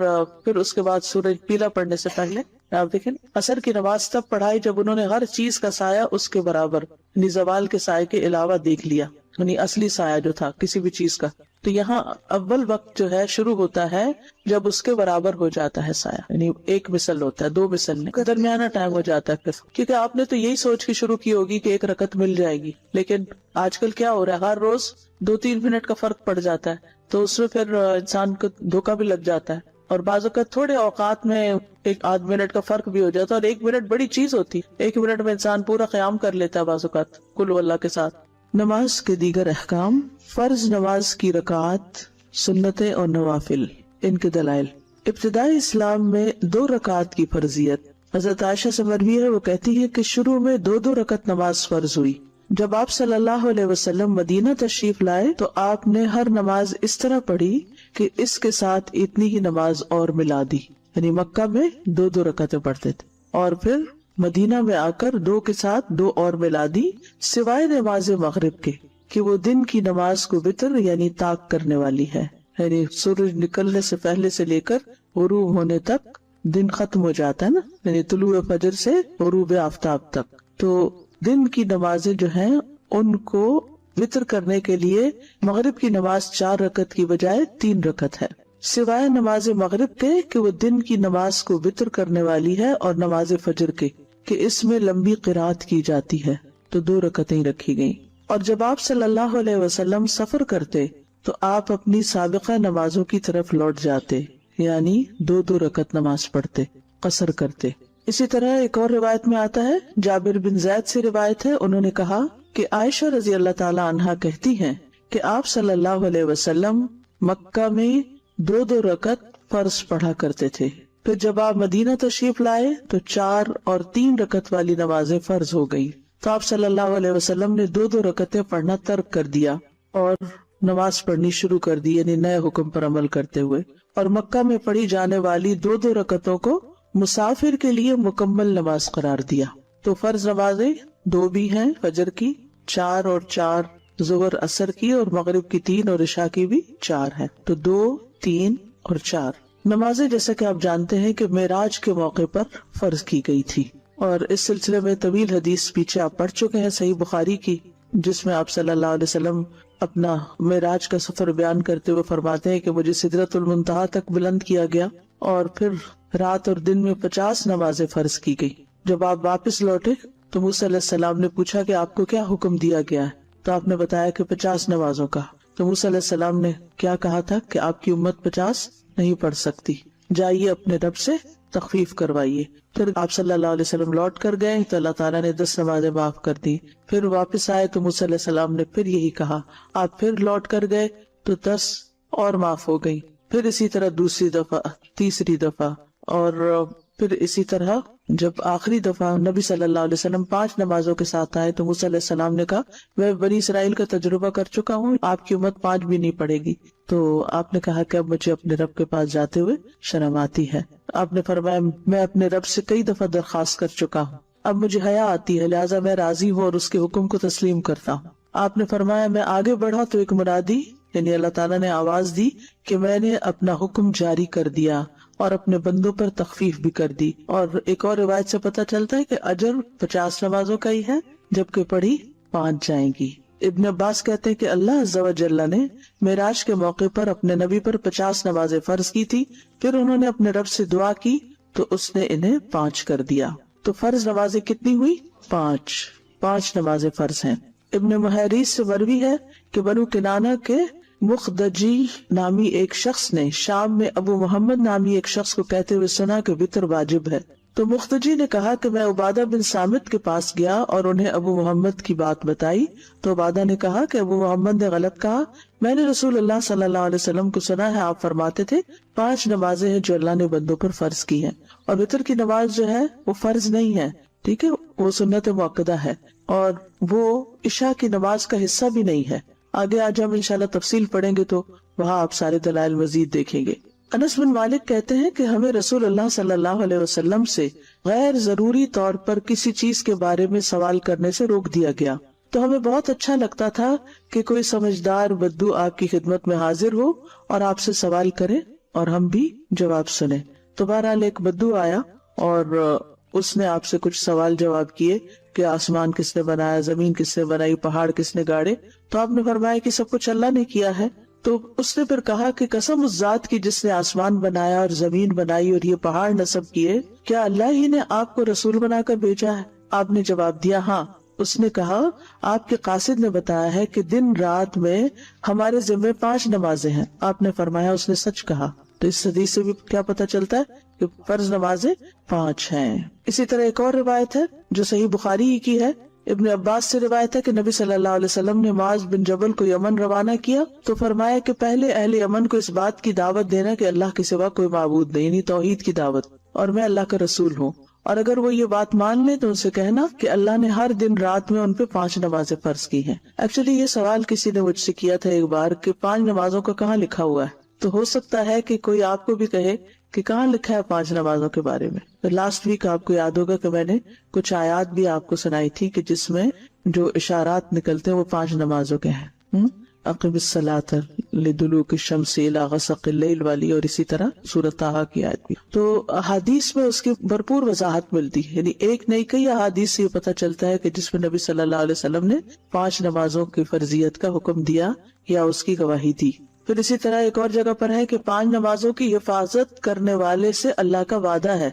[SPEAKER 1] پھر اس کے بعد سورج پیلا پڑنے سے پہلے آپ دیکھیں اثر کی نماز تب پڑھائی جب انہوں نے ہر چیز کا سایہ اس کے برابر، یعنی زوال کے سائے کے علاوہ دیکھ لیا، یعنی اصلی سایہ جو تھا کسی بھی چیز کا۔ تو یہاں اول وقت جو ہے شروع ہوتا ہے جب اس کے برابر ہو جاتا ہے سایہ، یعنی 1 مثل ہوتا ہے، 2 مثل نہیں، درمیانہ ٹائم ہو جاتا ہے پھر، کیونکہ آپ نے تو یہی سوچ کے شروع کی ہوگی کہ 1 رکعت مل جائے گی، لیکن آج کل کیا ہو رہا ہے، ہر روز 2-3 منٹ کا فرق پڑ جاتا ہے، تو اس میں پھر انسان کو دھوکہ بھی لگ جاتا ہے، اور بعض اوقات تھوڑے اوقات میں 1-8 منٹ کا فرق بھی ہو جاتا ہے، اور 1 منٹ بڑی چیز ہوتی ہے، 1 منٹ میں انسان پورا قیام کر لیتا ہے بعض اوقات کل واللہ کے ساتھ۔ نماز کے دیگر احکام، فرض نماز کی رکعات، سنتیں اور نوافل، ان کے دلائل۔ ابتدائی اسلام میں 2 رکعات کی فرضیت حضرت عائشہ سے مروی ہے، وہ کہتی ہے کہ شروع میں 2 رکعت نماز فرض ہوئی۔ جب آپ صلی اللہ علیہ وسلم مدینہ تشریف لائے تو آپ نے ہر نماز اس طرح پڑھی کہ اس کے ساتھ اتنی ہی نماز اور ملا دی، یعنی مکہ میں 2 رکعتیں پڑھتے تھے، اور پھر مدینہ میں آ کر 2 کے ساتھ 2 اور ملا دی، سوائے نماز مغرب کے کہ وہ دن کی نماز کو وتر یعنی طاق کرنے والی ہے، یعنی سورج نکلنے سے پہلے سے لے کر غروب ہونے تک دن ختم ہو جاتا ہے نا، یعنی طلوع فجر سے غروب آفتاب تک، تو دن کی نمازیں جو ہیں ان کو وتر کرنے کے لیے مغرب کی نماز 4 رکعت کی بجائے 3 رکعت ہے، سوائے نماز مغرب کے کہ وہ دن کی نماز کو وتر کرنے والی ہے، اور نماز فجر کے کہ اس میں لمبی قرات کی جاتی ہے، تو 2 رکعتیں رکھی گئیں۔ اور جب آپ صلی اللہ علیہ وسلم سفر کرتے تو آپ اپنی سابقہ نمازوں کی طرف لوٹ جاتے، یعنی 2 رکعت نماز پڑھتے، قصر کرتے۔ اسی طرح ایک اور روایت میں آتا ہے، جابر بن زید سے روایت ہے، انہوں نے کہا کہ عائشہ رضی اللہ تعالی عنہا کہتی ہیں کہ آپ صلی اللہ علیہ وسلم مکہ میں 2 رکعت فرض پڑھا کرتے تھے، پھر جب آپ مدینہ تشریف لائے تو 4 اور 3 رکعت والی نمازیں فرض ہو گئی، تو آپ صلی اللہ علیہ وسلم نے 2 رکعتیں پڑھنا ترک کر دیا اور نماز پڑھنی شروع کر دی، یعنی نئے حکم پر عمل کرتے ہوئے، اور مکہ میں پڑھی جانے والی 2 رکعتوں کو مسافر کے لیے مکمل نماز قرار دیا۔ تو فرض نمازیں 2 بھی ہیں، فجر کی 4 اور 4، ظہر اثر کی، اور مغرب کی 3 اور عشاء کی بھی 4 ہیں، تو 2، 3 اور 4 نمازیں جیسا کہ آپ جانتے ہیں کہ معراج کے موقع پر فرض کی گئی تھی، اور اس سلسلے میں طویل حدیث پیچھے آپ پڑھ چکے ہیں صحیح بخاری کی، جس میں آپ صلی اللہ علیہ وسلم اپنا معراج کا سفر بیان کرتے ہوئے فرماتے ہیں کہ مجھے سدرۃ المنتہا تک بلند کیا گیا، اور پھر رات اور دن میں 50 نمازیں فرض کی گئی۔ جب آپ واپس لوٹے تو موسیٰ علیہ السلام نے پوچھا کہ آپ کو کیا حکم دیا گیا ہے، تو آپ نے بتایا کہ 50 نمازوں کا۔ تو موسیٰ علیہ السلام نے کیا کہا تھا کہ آپ کی امت 50 نہیں پڑھ سکتی، جائیے اپنے رب سے تخفیف کروائیے۔ پھر آپ صلی اللہ علیہ وسلم لوٹ کر گئے تو اللہ تعالیٰ نے 10 نمازیں معاف کر دی۔ پھر واپس آئے تو موسیٰ علیہ السلام نے پھر یہی کہا، آپ پھر لوٹ کر گئے تو 10 اور معاف ہو گئی، پھر اسی طرح دوسری دفعہ، تیسری دفعہ، اور پھر اسی طرح جب آخری دفعہ نبی صلی اللہ علیہ وسلم 5 نمازوں کے ساتھ آئے تو موسیٰ علیہ السلام نے کہا میں بنی اسرائیل کا تجربہ کر چکا ہوں، آپ کی امت 5 بھی نہیں پڑے گی۔ تو آپ نے کہا کہ اب مجھے اپنے رب کے پاس جاتے ہوئے شرم آتی ہے۔ آپ نے فرمایا میں اپنے رب سے کئی دفعہ درخواست کر چکا ہوں، اب مجھے حیا آتی ہے، لہٰذا میں راضی ہوں اور اس کے حکم کو تسلیم کرتا ہوں۔ آپ نے فرمایا میں آگے بڑھا تو ایک منادی یعنی اللہ تعالیٰ نے آواز دی کہ میں نے اپنا حکم جاری کر دیا اور اپنے بندوں پر تخفیف بھی کر دی۔ اور ایک اور روایت سے پتہ چلتا ہے کہ اجر 50 نمازوں کا ہی ہے، جبکہ پڑھی 5 جائیں گی۔ ابن عباس کہتے ہیں کہ اللہ عز و جل نے معراج کے موقع پر اپنے نبی پر 50 نمازیں فرض کی تھی، پھر انہوں نے اپنے رب سے دعا کی تو اس نے انہیں 5 کر دیا۔ تو فرض نمازیں کتنی ہوئی؟ 5 نمازیں فرض ہیں۔ ابن محیریث سے مروی ہے کہ بنو کنانہ کے مخدجی نامی ایک شخص نے شام میں ابو محمد نامی ایک شخص کو کہتے ہوئے سنا کہ وتر واجب ہے، تو مخدجی نے کہا کہ میں عبادہ بن صامت کے پاس گیا اور انہیں ابو محمد کی بات بتائی، تو عبادہ نے کہا کہ ابو محمد نے غلط کہا، میں نے رسول اللہ صلی اللہ علیہ وسلم کو سنا ہے آپ فرماتے تھے 5 نمازیں ہیں جو اللہ نے بندوں پر فرض کی ہیں، اور وتر کی نماز جو ہے وہ فرض نہیں ہے، ٹھیک ہے، وہ سنت مؤکدہ ہے اور وہ عشاء کی نماز کا حصہ بھی نہیں ہے. آگے آج ہم انشاءاللہ تفصیل پڑھیں گے تو وہاں آپ سارے دلائل مزید دیکھیں گے. انس بن مالک کہتے ہیں کہ ہمیں رسول اللہ صلی اللہ علیہ وسلم سے غیر ضروری طور پر کسی چیز کے بارے میں سوال کرنے سے روک دیا گیا، تو ہمیں بہت اچھا لگتا تھا کہ کوئی سمجھدار بدو آپ کی خدمت میں حاضر ہو اور آپ سے سوال کرے اور ہم بھی جواب سنیں. تو بہرحال ایک بدو آیا اور اس نے آپ سے کچھ سوال جواب کیے کہ آسمان کس نے بنایا، زمین کس نے بنائی، پہاڑ کس نے گاڑے. تو آپ نے فرمایا کہ سب کچھ اللہ نے کیا ہے. تو اس نے پھر کہا کہ قسم اس ذات کی جس نے آسمان بنایا اور زمین بنائی اور یہ پہاڑ نصب کیے، کیا اللہ ہی نے آپ کو رسول بنا کر بھیجا ہے؟ آپ نے جواب دیا ہاں. اس نے کہا آپ کے قاصد نے بتایا ہے کہ دن رات میں ہمارے ذمہ 5 نمازیں ہیں. آپ نے فرمایا اس نے سچ کہا. تو اس حدیث سے بھی کیا پتہ چلتا ہے کہ فرض نمازیں 5 ہیں. اسی طرح ایک اور روایت ہے جو صحیح بخاری ہی کی ہے. ابن عباس سے روایت ہے کہ نبی صلی اللہ علیہ وسلم نے معاذ بن جبل کو یمن روانہ کیا تو فرمایا کہ پہلے اہل یمن کو اس بات کی دعوت دینا کہ اللہ کے سوا کوئی معبود نہیں، یعنی توحید کی دعوت، اور میں اللہ کا رسول ہوں. اور اگر وہ یہ بات مان لیں تو ان سے کہنا کہ اللہ نے ہر دن رات میں ان پہ 5 نمازیں فرض کی ہیں. ایکچولی یہ سوال کسی نے مجھ سے کیا تھا ایک بار کہ 5 نمازوں کا کہاں لکھا ہوا ہے، تو ہو سکتا ہے کہ کوئی آپ کو بھی کہے کہ کہاں لکھا ہے 5 نمازوں کے بارے میں. لاسٹ ویک آپ کو یاد ہوگا کہ میں نے کچھ آیات بھی آپ کو سنائی تھی کہ جس میں جو اشارات نکلتے ہیں وہ 5 نمازوں کے ہیں. اقم الصلاۃ لدلوک الشمس الی غسق اللیل والی، اور اسی طرح سورۃ طٰہٰ کی آیت بھی. تو احادیث میں اس کی بھرپور وضاحت ملتی ہے، یعنی ایک نہیں کئی احادیث سے یہ پتہ چلتا ہے کہ جس میں نبی صلی اللہ علیہ وسلم نے 5 نمازوں کی فرضیت کا حکم دیا یا اس کی گواہی دی. پھر اسی طرح ایک اور جگہ پر ہے کہ 5 نمازوں کی حفاظت کرنے والے سے اللہ کا وعدہ ہے.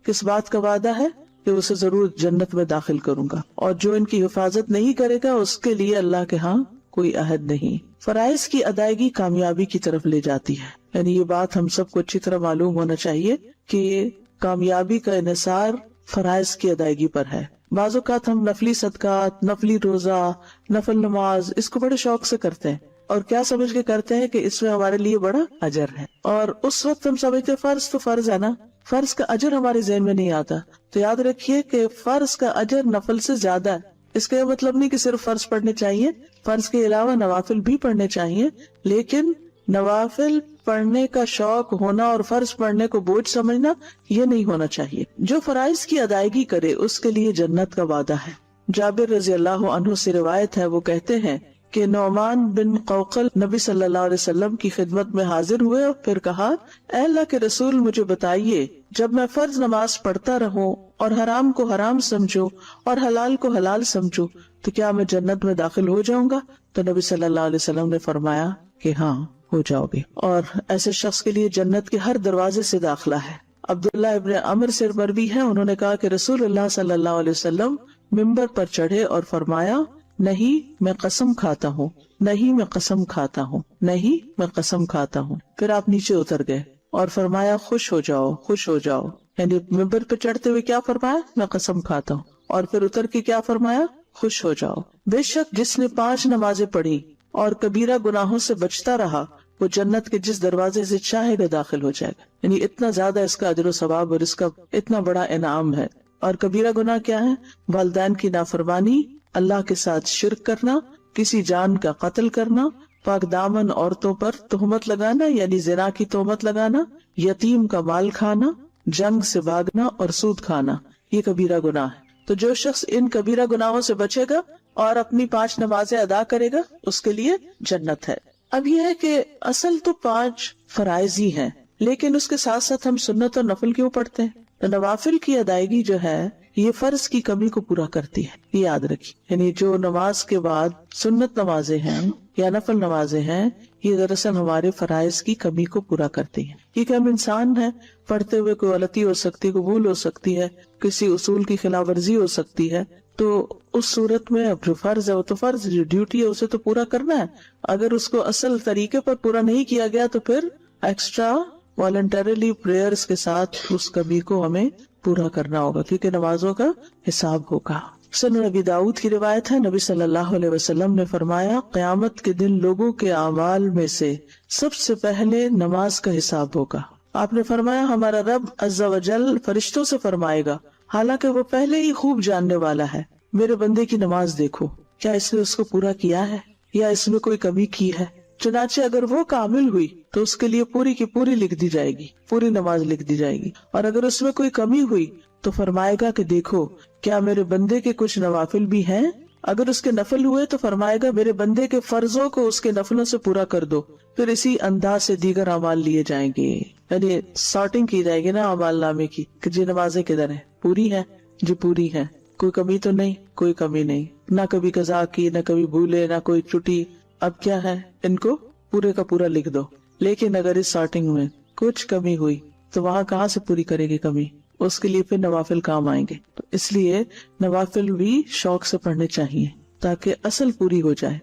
[SPEAKER 1] کس بات کا وعدہ ہے؟ کہ اسے ضرور جنت میں داخل کروں گا، اور جو ان کی حفاظت نہیں کرے گا اس کے لیے اللہ کے ہاں کوئی عہد نہیں. فرائض کی ادائیگی کامیابی کی طرف لے جاتی ہے، یعنی یہ بات ہم سب کو اچھی طرح معلوم ہونا چاہیے کہ کامیابی کا انحصار فرائض کی ادائیگی پر ہے. بعض اوقات ہم نفلی صدقات، نفلی روزہ، نفل نماز اس کو بڑے شوق سے کرتے ہیں اور کیا سمجھ کے کرتے ہیں کہ اس میں ہمارے لیے بڑا اجر ہے. اور اس وقت ہم سمجھتے فرض تو فرض ہے نا، فرض کا اجر ہمارے ذہن میں نہیں آتا. تو یاد رکھیے کہ فرض کا اجر نفل سے زیادہ ہے. اس کا یہ مطلب نہیں کہ صرف فرض پڑھنے چاہیے، فرض کے علاوہ نوافل بھی پڑھنے چاہیے، لیکن نوافل پڑھنے کا شوق ہونا اور فرض پڑھنے کو بوجھ سمجھنا یہ نہیں ہونا چاہیے. جو فرائض کی ادائیگی کرے اس کے لیے جنت کا وعدہ ہے. جابر رضی اللہ عنہ سے روایت ہے، وہ کہتے ہیں کہ نعمان بن قوقل نبی صلی اللہ علیہ وسلم کی خدمت میں حاضر ہوئے اور پھر کہا اے اللہ کے رسول مجھے بتائیے، جب میں فرض نماز پڑھتا رہوں اور حرام کو حرام سمجھوں اور حلال کو حلال سمجھوں تو کیا میں جنت میں داخل ہو جاؤں گا؟ تو نبی صلی اللہ علیہ وسلم نے فرمایا کہ ہاں ہو جاؤ گے، اور ایسے شخص کے لیے جنت کے ہر دروازے سے داخلہ ہے. عبداللہ ابن عمر سے مروی ہے، انہوں نے کہا کہ رسول اللہ صلی اللہ علیہ وسلم ممبر پر چڑھے اور فرمایا نہیں میں قسم کھاتا ہوں، نہیں میں قسم کھاتا ہوں، نہیں میں قسم کھاتا ہوں. پھر آپ نیچے اتر گئے اور فرمایا خوش ہو جاؤ، خوش ہو جاؤ. یعنی ممبر پہ چڑھتے ہوئے کیا فرمایا؟ میں قسم کھاتا ہوں. اور پھر اتر کے کیا فرمایا؟ خوش ہو جاؤ. بے شک جس نے 5 نمازیں پڑھی اور کبیرہ گناہوں سے بچتا رہا وہ جنت کے جس دروازے سے چاہے گا داخل ہو جائے گا. یعنی اتنا زیادہ اس کا اجر و ثواب اور اس کا اتنا بڑا انعام ہے. اور کبیرہ گناہ کیا ہے؟ والدین کی نافرمانی، اللہ کے ساتھ شرک کرنا، کسی جان کا قتل کرنا، پاک دامن عورتوں پر تہمت لگانا یعنی زنا کی تہمت لگانا، یتیم کا مال کھانا، جنگ سے بھاگنا اور سود کھانا، یہ کبیرہ گناہ ہے. تو جو شخص ان کبیرہ گناہوں سے بچے گا اور اپنی 5 نمازیں ادا کرے گا اس کے لیے جنت ہے. اب یہ ہے کہ اصل تو 5 فرائض ہی ہیں، لیکن اس کے ساتھ ساتھ ہم سنت اور نفل کیوں پڑھتے ہیں؟ تو نوافل کی ادائیگی جو ہے یہ فرض کی کمی کو پورا کرتی ہے، یہ یاد رکھیے. یعنی جو نماز کے بعد سنت نمازیں ہیں یا نفل نمازیں ہیں یہ دراصل ہمارے فرائض کی کمی کو پورا کرتی ہیں. کیونکہ ہم انسان ہیں، پڑھتے ہوئے کوئی غلطی ہو سکتی ہے، کوئی بھول ہو سکتی ہے، کسی اصول کی خلاف ورزی ہو سکتی ہے. تو اس صورت میں اب جو فرض ہے وہ تو فرض، جو ڈیوٹی ہے اسے تو پورا کرنا ہے. اگر اس کو اصل طریقے پر پورا نہیں کیا گیا تو پھر ایکسٹرا والنٹریلی پریئرز کے ساتھ اس کمی کو ہمیں پورا کرنا ہوگا، کیونکہ نمازوں کا حساب ہوگا. سنن نبی داؤد کی روایت ہے، نبی صلی اللہ علیہ وسلم نے فرمایا قیامت کے دن لوگوں کے اعمال میں سے سب سے پہلے نماز کا حساب ہوگا. آپ نے فرمایا ہمارا رب عز و جل فرشتوں سے فرمائے گا حالانکہ وہ پہلے ہی خوب جاننے والا ہے. میرے بندے کی نماز دیکھو، کیا اس نے اس کو پورا کیا ہے یا اس میں کوئی کمی کی ہے. چنانچہ اگر وہ کامل ہوئی تو اس کے لیے پوری کی پوری لکھ دی جائے گی، پوری نماز لکھ دی جائے گی. اور اگر اس میں کوئی کمی ہوئی تو فرمائے گا کہ دیکھو کیا میرے بندے کے کچھ نوافل بھی ہیں. اگر اس کے نفل ہوئے تو فرمائے گا میرے بندے کے فرضوں کو اس کے نفلوں سے پورا کر دو. پھر اسی انداز سے دیگر اعمال لیے جائیں گے، یعنی سارٹنگ کی جائے گی نا اعمال نامے کی کہ جی نمازیں کدھر ہیں، پوری ہیں جی پوری ہیں، کوئی کمی تو نہیں، کوئی کمی نہیں، نہ کبھی قضا کی، نہ کبھی بھولے، نہ کوئی چھٹی. اب کیا ہے، ان کو پورے کا پورا لکھ دو. لیکن اگر اس سارٹنگ میں کچھ کمی ہوئی تو وہاں کہاں سے پوری کرے گی کمی؟ اس کے لیے پھر نوافل کام آئیں گے. تو اس لیے نوافل بھی شوق سے پڑھنے چاہیے تاکہ اصل پوری ہو جائے.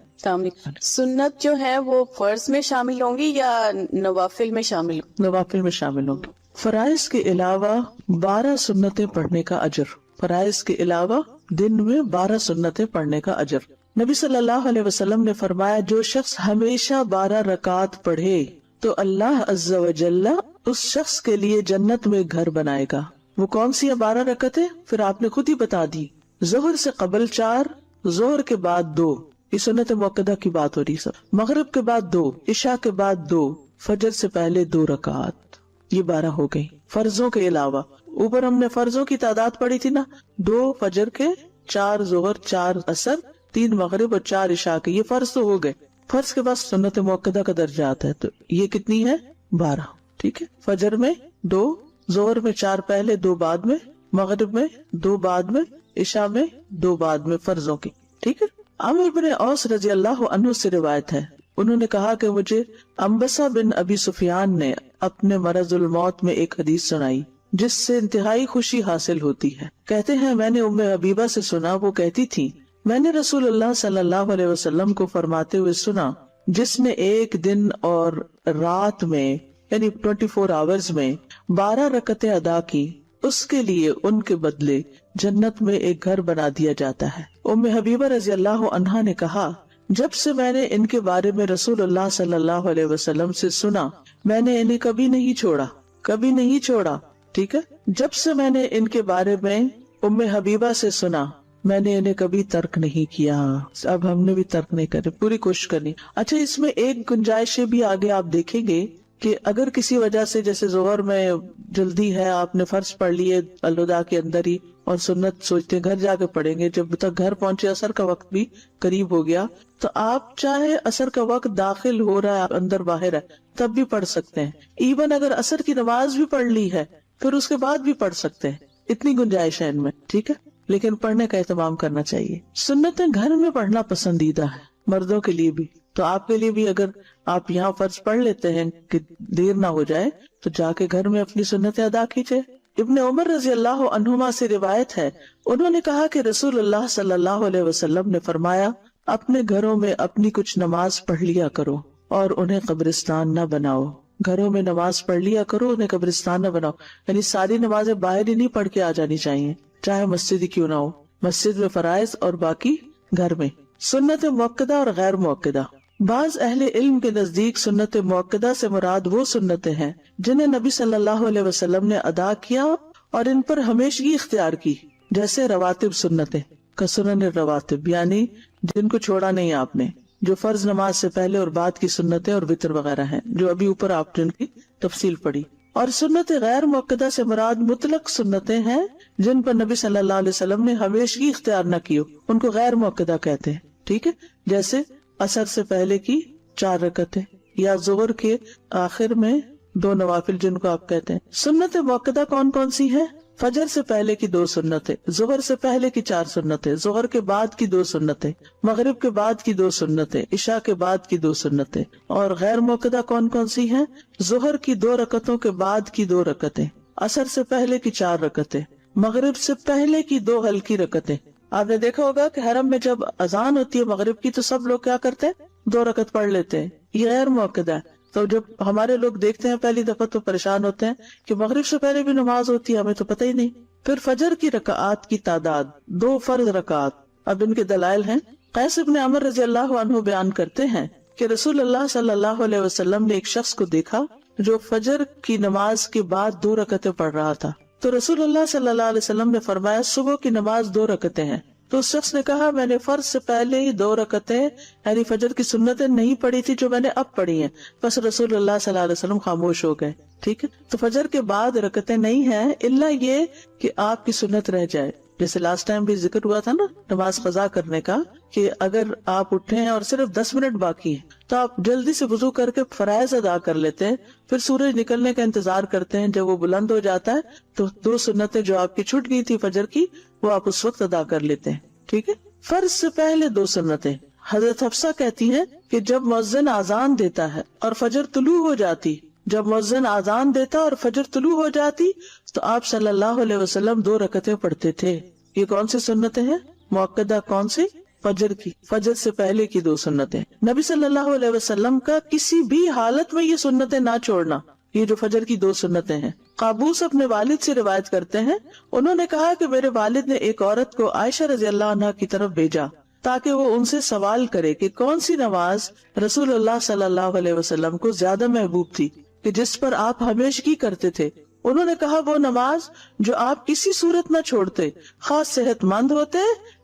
[SPEAKER 3] سنت جو ہے وہ فرض میں شامل ہوں گی یا نوافل میں شامل ہوں؟
[SPEAKER 1] نوافل میں شامل ہوں گے. فرائض کے علاوہ 12 سنتیں پڑھنے کا اجر. فرائض کے علاوہ دن میں 12 سنتیں پڑھنے کا اجر. نبی صلی اللہ علیہ وسلم نے فرمایا جو شخص ہمیشہ 12 رکعت پڑھے تو اللہ عز و جل اس شخص کے لیے جنت میں گھر بنائے گا. وہ کون سی 12 رکعتیں؟ پھر آپ نے خود ہی بتا دی. ظہر سے قبل 4، ظہر کے بعد 2، یہ سنت موقدہ کی بات ہو رہی سر. مغرب کے بعد 2، عشاء کے بعد 2، فجر سے پہلے 2 رکعت. یہ 12 ہو گئی فرضوں کے علاوہ. اوپر ہم نے فرضوں کی تعداد پڑھی تھی نا، 2 فجر کے، 4 ظہر، 4 عصر، 3 مغرب اور 4 عشاء کے. یہ فرض تو ہو گئے. فرض کے بعد سنت موقدہ کا درجہ آتا ہے، تو یہ کتنی ہے؟ 12. ٹھیک ہے. فجر میں 2، ظہر میں 4 پہلے 2 بعد میں، مغرب میں 2 بعد میں، عشاء میں 2 بعد میں فرضوں کی. ٹھیک ہے. عمرو بن اوس رضی اللہ عنہ سے روایت ہے، انہوں نے کہا کہ مجھے انبسہ بن ابی سفیان نے اپنے مرض الموت میں ایک حدیث سنائی جس سے انتہائی خوشی حاصل ہوتی ہے. کہتے ہیں میں نے ام حبیبہ سے سنا، وہ کہتی تھی میں نے رسول اللہ صلی اللہ علیہ وسلم کو فرماتے ہوئے سنا جس نے ایک دن اور رات میں یعنی 24 آورز میں 12 رکعتیں ادا کی اس کے لیے ان کے بدلے جنت میں ایک گھر بنا دیا جاتا ہے. ام حبیبہ رضی اللہ عنہا نے کہا جب سے میں نے ان کے بارے میں رسول اللہ صلی اللہ علیہ وسلم سے سنا میں نے انہیں کبھی نہیں چھوڑا. ٹھیک ہے. جب سے میں نے ان کے بارے میں ام حبیبہ سے سنا میں نے انہیں کبھی ترک نہیں کیا. اب ہم نے بھی ترک نہیں کرے، پوری کوشش کرنی. اچھا اس میں ایک گنجائش بھی آگے آپ دیکھیں گے کہ اگر کسی وجہ سے جیسے ظہر میں جلدی ہے، آپ نے فرض پڑھ لیے الوداع کے اندر ہی اور سنت سوچتے گھر جا کے پڑھیں گے، جب تک گھر پہنچے عصر کا وقت بھی قریب ہو گیا، تو آپ چاہے عصر کا وقت داخل ہو رہا ہے اندر باہر ہے تب بھی پڑھ سکتے ہیں. ایون اگر عصر کی نماز بھی پڑھ لی ہے پھر اس کے بعد بھی پڑھ سکتے ہیں. اتنی گنجائش ہے ان میں. ٹھیک ہے. لیکن پڑھنے کا اہتمام کرنا چاہیے. سنتیں گھر میں پڑھنا پسندیدہ ہے مردوں کے لیے بھی، تو آپ کے لیے بھی اگر آپ یہاں فرض پڑھ لیتے ہیں کہ دیر نہ ہو جائے تو جا کے گھر میں اپنی سنتیں ادا کیجیے. ابن عمر رضی اللہ عنہما سے روایت ہے، انہوں نے کہا کہ رسول اللہ صلی اللہ علیہ وسلم نے فرمایا اپنے گھروں میں اپنی کچھ نماز پڑھ لیا کرو اور انہیں قبرستان نہ بناؤ. گھروں میں نماز پڑھ لیا کرو، انہیں قبرستان نہ بناؤ. یعنی ساری نمازیں باہر ہی نہیں پڑھ کے آ جانی چاہیے، چاہے مسجد ہی کیوں نہ ہو. مسجد میں فرائض اور باقی گھر میں. سنت موقدہ اور غیر موقدہ. بعض اہل علم کے نزدیک سنت موقدہ سے مراد وہ سنتیں ہیں جنہیں نبی صلی اللہ علیہ وسلم نے ادا کیا اور ان پر ہمیشگی اختیار کی، جیسے رواتب سنتیں کا سنن رواتب، یعنی جن کو چھوڑا نہیں آپ نے، جو فرض نماز سے پہلے اور بعد کی سنتیں اور وتر وغیرہ ہیں جو ابھی اوپر آپ نے ان کی تفصیل پڑھی. اور سنت غیر موقدہ سے مراد مطلق سنتیں ہیں جن پر نبی صلی اللہ علیہ وسلم نے ہمیشگی اختیار نہ کی، ان کو غیر موقدہ کہتے ہیں. ٹھیک ہے. جیسے عصر سے پہلے کی 4 رکعتیں یا ظہر کے آخر میں 2 نوافل جن کو آپ کہتے ہیں. سنت موقدہ کون کون سی ہیں؟ فجر سے پہلے کی 2 سنتیں، ظہر سے پہلے کی 4 سنتیں، ظہر کے بعد کی 2 سنتیں، مغرب کے بعد کی 2 سنتیں، عشاء کے بعد کی 2 سنتیں. اور غیر موقدہ کون کون سی ہیں؟ ظہر کی 2 رکعتوں کے بعد کی 2 رکعتیں، عصر سے پہلے کی 4 رکعتیں، مغرب سے پہلے کی 2 ہلکی رکعتیں. آپ نے دیکھا ہوگا کہ حرم میں جب اذان ہوتی ہے مغرب کی تو سب لوگ کیا کرتے ہیں؟ 2 رکعت پڑھ لیتے ہیں. یہ غیر موقدہ ہے. تو جب ہمارے لوگ دیکھتے ہیں پہلی دفعہ تو پریشان ہوتے ہیں کہ مغرب سے پہلے بھی نماز ہوتی ہے، ہمیں تو پتہ ہی نہیں. پھر فجر کی رکعات کی تعداد 2 فرض رکعات. اب ان کے دلائل ہیں. قیس بن عمر رضی اللہ عنہ بیان کرتے ہیں کہ رسول اللہ صلی اللہ علیہ وسلم نے ایک شخص کو دیکھا جو فجر کی نماز کے بعد 2 رکعتیں پڑھ رہا تھا. تو رسول اللہ صلی اللہ علیہ وسلم نے فرمایا صبح کی نماز 2 رکعتیں ہیں. تو اس شخص نے کہا میں نے فرض سے پہلے ہی 2 رکعتیں یعنی فجر کی سنتیں نہیں پڑھی تھی جو میں نے اب پڑھی ہیں. بس رسول اللہ صلی اللہ علیہ وسلم خاموش ہو گئے. ٹھیک ہے, تو فجر کے بعد رکعتیں نہیں ہیں الا یہ کہ آپ کی سنت رہ جائے. جیسے لاسٹ ٹائم بھی ذکر ہوا تھا نا نماز قضا کرنے کا, کہ اگر آپ اٹھے ہیں اور صرف 10 منٹ باقی ہیں تو آپ جلدی سے وضو کر کے فرائض ادا کر لیتے ہیں, پھر سورج نکلنے کا انتظار کرتے ہیں. جب وہ بلند ہو جاتا ہے تو 2 سنتیں جو آپ کی چھوٹ گئی تھی فجر کی وہ آپ اس وقت ادا کر لیتے ہیں. ٹھیک ہے, فرض سے پہلے 2 سنتیں. حضرت حفصہ کہتی ہیں کہ جب مؤذن اذان دیتا ہے اور فجر طلوع ہو جاتی, جب مؤذن اذان دیتا اور فجر طلوع ہو جاتی تو آپ صلی اللہ علیہ وسلم 2 رکعتیں پڑھتے تھے. یہ کون سی سنتیں ہیں مؤکدہ؟ کون سی؟ فجر کی, فجر سے پہلے کی 2 سنتیں. نبی صلی اللہ علیہ وسلم کا کسی بھی حالت میں یہ سنتیں نہ چھوڑنا, یہ جو فجر کی 2 سنتیں ہیں. قابوس اپنے والد سے روایت کرتے ہیں, انہوں نے کہا کہ میرے والد نے ایک عورت کو عائشہ رضی اللہ عنہا کی طرف بھیجا تاکہ وہ ان سے سوال کرے کہ کون سی نماز رسول اللہ صلی اللہ علیہ وسلم کو زیادہ محبوب تھی کہ جس پر آپ ہمیشگی کرتے تھے. انہوں نے کہا وہ نماز جو آپ کسی صورت نہ چھوڑتے, خاص صحت مند ہوتے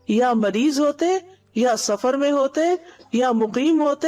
[SPEAKER 1] یا مریض ہوتے یا سفر میں ہوتے یا مقیم ہوتے,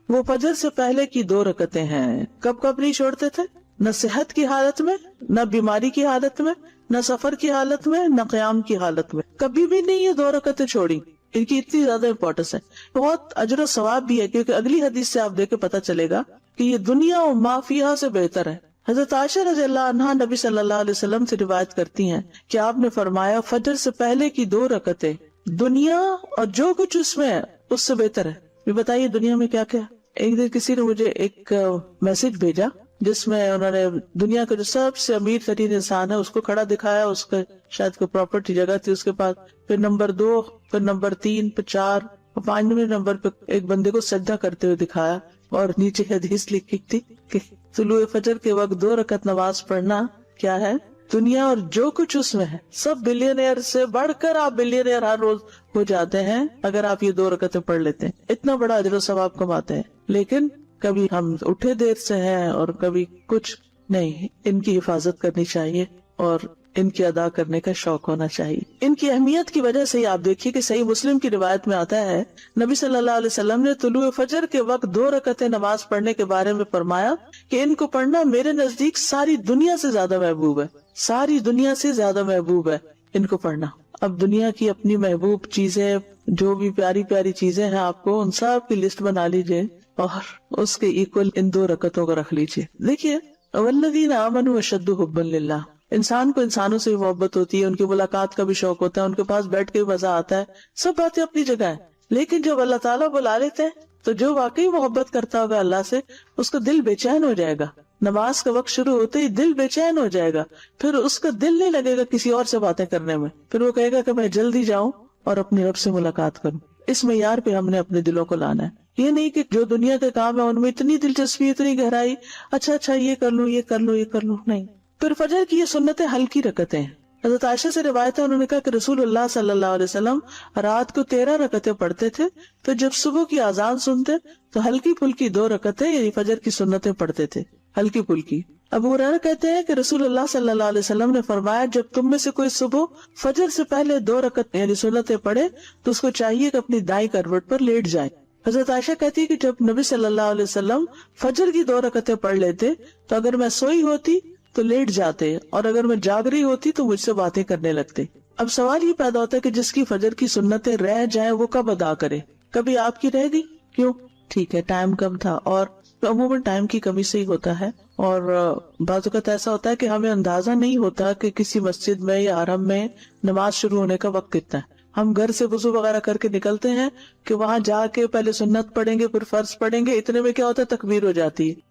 [SPEAKER 1] وہ فجر سے پہلے کی 2 رکعتیں ہیں. کب کب نہیں چھوڑتے تھے؟ نہ صحت کی حالت میں, نہ بیماری کی حالت میں, نہ سفر کی حالت میں, نہ قیام کی حالت میں, کبھی بھی نہیں یہ 2 رکعتیں چھوڑی. ان کی اتنی زیادہ امپورٹنس ہے, بہت اجر و ثواب بھی ہے, کیونکہ اگلی حدیث سے آپ دیکھ کے پتہ چلے گا کہ یہ دنیا و ما فیہا سے بہتر ہے. حضرت عائشہ رضی اللہ عنہا نبی صلی اللہ علیہ وسلم سے روایت کرتی ہیں کہ آپ نے فرمایا فجر سے پہلے کی 2 رکعتیں دنیا اور جو کچھ اس میں ہے اس سے بہتر ہے. یہ بتائیے دنیا میں کیا کیا. ایک دن کسی نے مجھے ایک میسج بھیجا جس میں انہوں نے دنیا کا جو سب سے امیر ترین انسان ہے اس کو کھڑا دکھایا, اس کا شاید کوئی پراپرٹی جگہ تھی اس کے پاس, پھر نمبر 2, پھر نمبر 3, پھر 4, اور 5ویں نمبر پہ ایک بندے کو سجدہ کرتے ہوئے دکھایا, اور نیچے حدیث لکھی تھی کہ طلوع فجر کے وقت 2 رکعت نماز پڑھنا کیا ہے, دنیا اور جو کچھ اس میں ہے. سب بلینئر سے بڑھ کر آپ بلینئر ہر روز ہو جاتے ہیں اگر آپ یہ 2 رکعتیں پڑھ لیتے ہیں. اتنا بڑا اجر و ثواب کماتے ہیں. لیکن کبھی ہم اٹھے دیر سے ہیں اور کبھی کچھ نہیں. ان کی حفاظت کرنی چاہیے اور ان کی ادا کرنے کا شوق ہونا چاہیے. ان کی اہمیت کی وجہ سے ہی آپ دیکھیے کہ صحیح مسلم کی روایت میں آتا ہے نبی صلی اللہ علیہ وسلم نے طلوع فجر کے وقت 2 رکعتیں نماز پڑھنے کے بارے میں فرمایا کہ ان کو پڑھنا میرے نزدیک ساری دنیا سے زیادہ محبوب ہے. ساری دنیا سے زیادہ محبوب ہے ان کو پڑھنا. اب دنیا کی اپنی محبوب چیزیں, جو بھی پیاری پیاری چیزیں ہیں, آپ کو ان سب کی لسٹ بنا لیجئے اور اس کے ایکول ان 2 رکعتوں کو رکھ لیجئے. دیکھیے والذین آمنوا اشد حبا للہ, انسان کو انسانوں سے بھی محبت ہوتی ہے, ان کی ملاقات کا بھی شوق ہوتا ہے, ان کے پاس بیٹھ کے بھی مزہ آتا ہے, سب باتیں اپنی جگہ ہیں. لیکن جب اللہ تعالیٰ بلا لیتے ہیں تو جو واقعی محبت کرتا ہوگا اللہ سے اس کا دل بے چین ہو جائے گا. نماز کا وقت شروع ہوتے ہی دل بے چین ہو جائے گا, پھر اس کا دل نہیں لگے گا کسی اور سے باتیں کرنے میں, پھر وہ کہے گا کہ میں جلدی جاؤں اور اپنے رب سے ملاقات کروں. اس معیار پہ ہم نے اپنے دلوں کو لانا ہے. یہ نہیں کہ جو دنیا کے کام ہے ان میں اتنی دلچسپی, اتنی گہرائی, اچھا یہ کر لوں, یہ کر لوں, یہ کر لوں, نہیں. پھر فجر کی یہ سنتیں ہلکی رکعتیں ہیں. حضرت عائشہ سے روایت ہے, انہوں نے کہا کہ رسول اللہ صلی اللہ علیہ وسلم رات کو 13 رکعتیں پڑھتے تھے, پھر جب صبح کی اذان سنتے تو ہلکی پھلکی 2 رکعتیں یعنی فجر کی سنتیں پڑھتے تھے, ہلکی پھلکی. ابو ہریرہ کہتے ہیں کہ رسول اللہ صلی اللہ علیہ وسلم نے فرمایا جب تم میں سے کوئی صبح فجر سے پہلے 2 رکعت یعنی سنتیں پڑھے تو اس کو چاہیے کہ اپنی دائیں کروٹ پر لیٹ جائے. حضرت عائشہ کہتی ہے کہ جب نبی صلی اللہ علیہ وسلم فجر کی 2 رکعتیں پڑھ لیتے تو اگر میں سوئی ہوتی تو لیٹ جاتے, اور اگر میں جاگ رہی ہوتی تو مجھ سے باتیں کرنے لگتے. اب سوال یہ پیدا ہوتا ہے کہ جس کی فجر کی سنتیں رہ جائیں وہ کب ادا کرے. کبھی آپ کی رہ گئی, کیوں, ٹھیک ہے ٹائم کم تھا, اور عموماً ٹائم کی کمی سے ہی ہوتا ہے. اور بعض اوقات ایسا ہوتا ہے کہ ہمیں اندازہ نہیں ہوتا کہ کسی مسجد میں یا حرم میں نماز شروع ہونے کا وقت کتنا ہے. ہم گھر سے وضو وغیرہ کر کے نکلتے ہیں کہ وہاں جا کے پہلے سنت پڑھیں گے, پھر فرض پڑھیں گے, اتنے میں کیا ہوتا ہے تکبیر ہو جاتی ہے,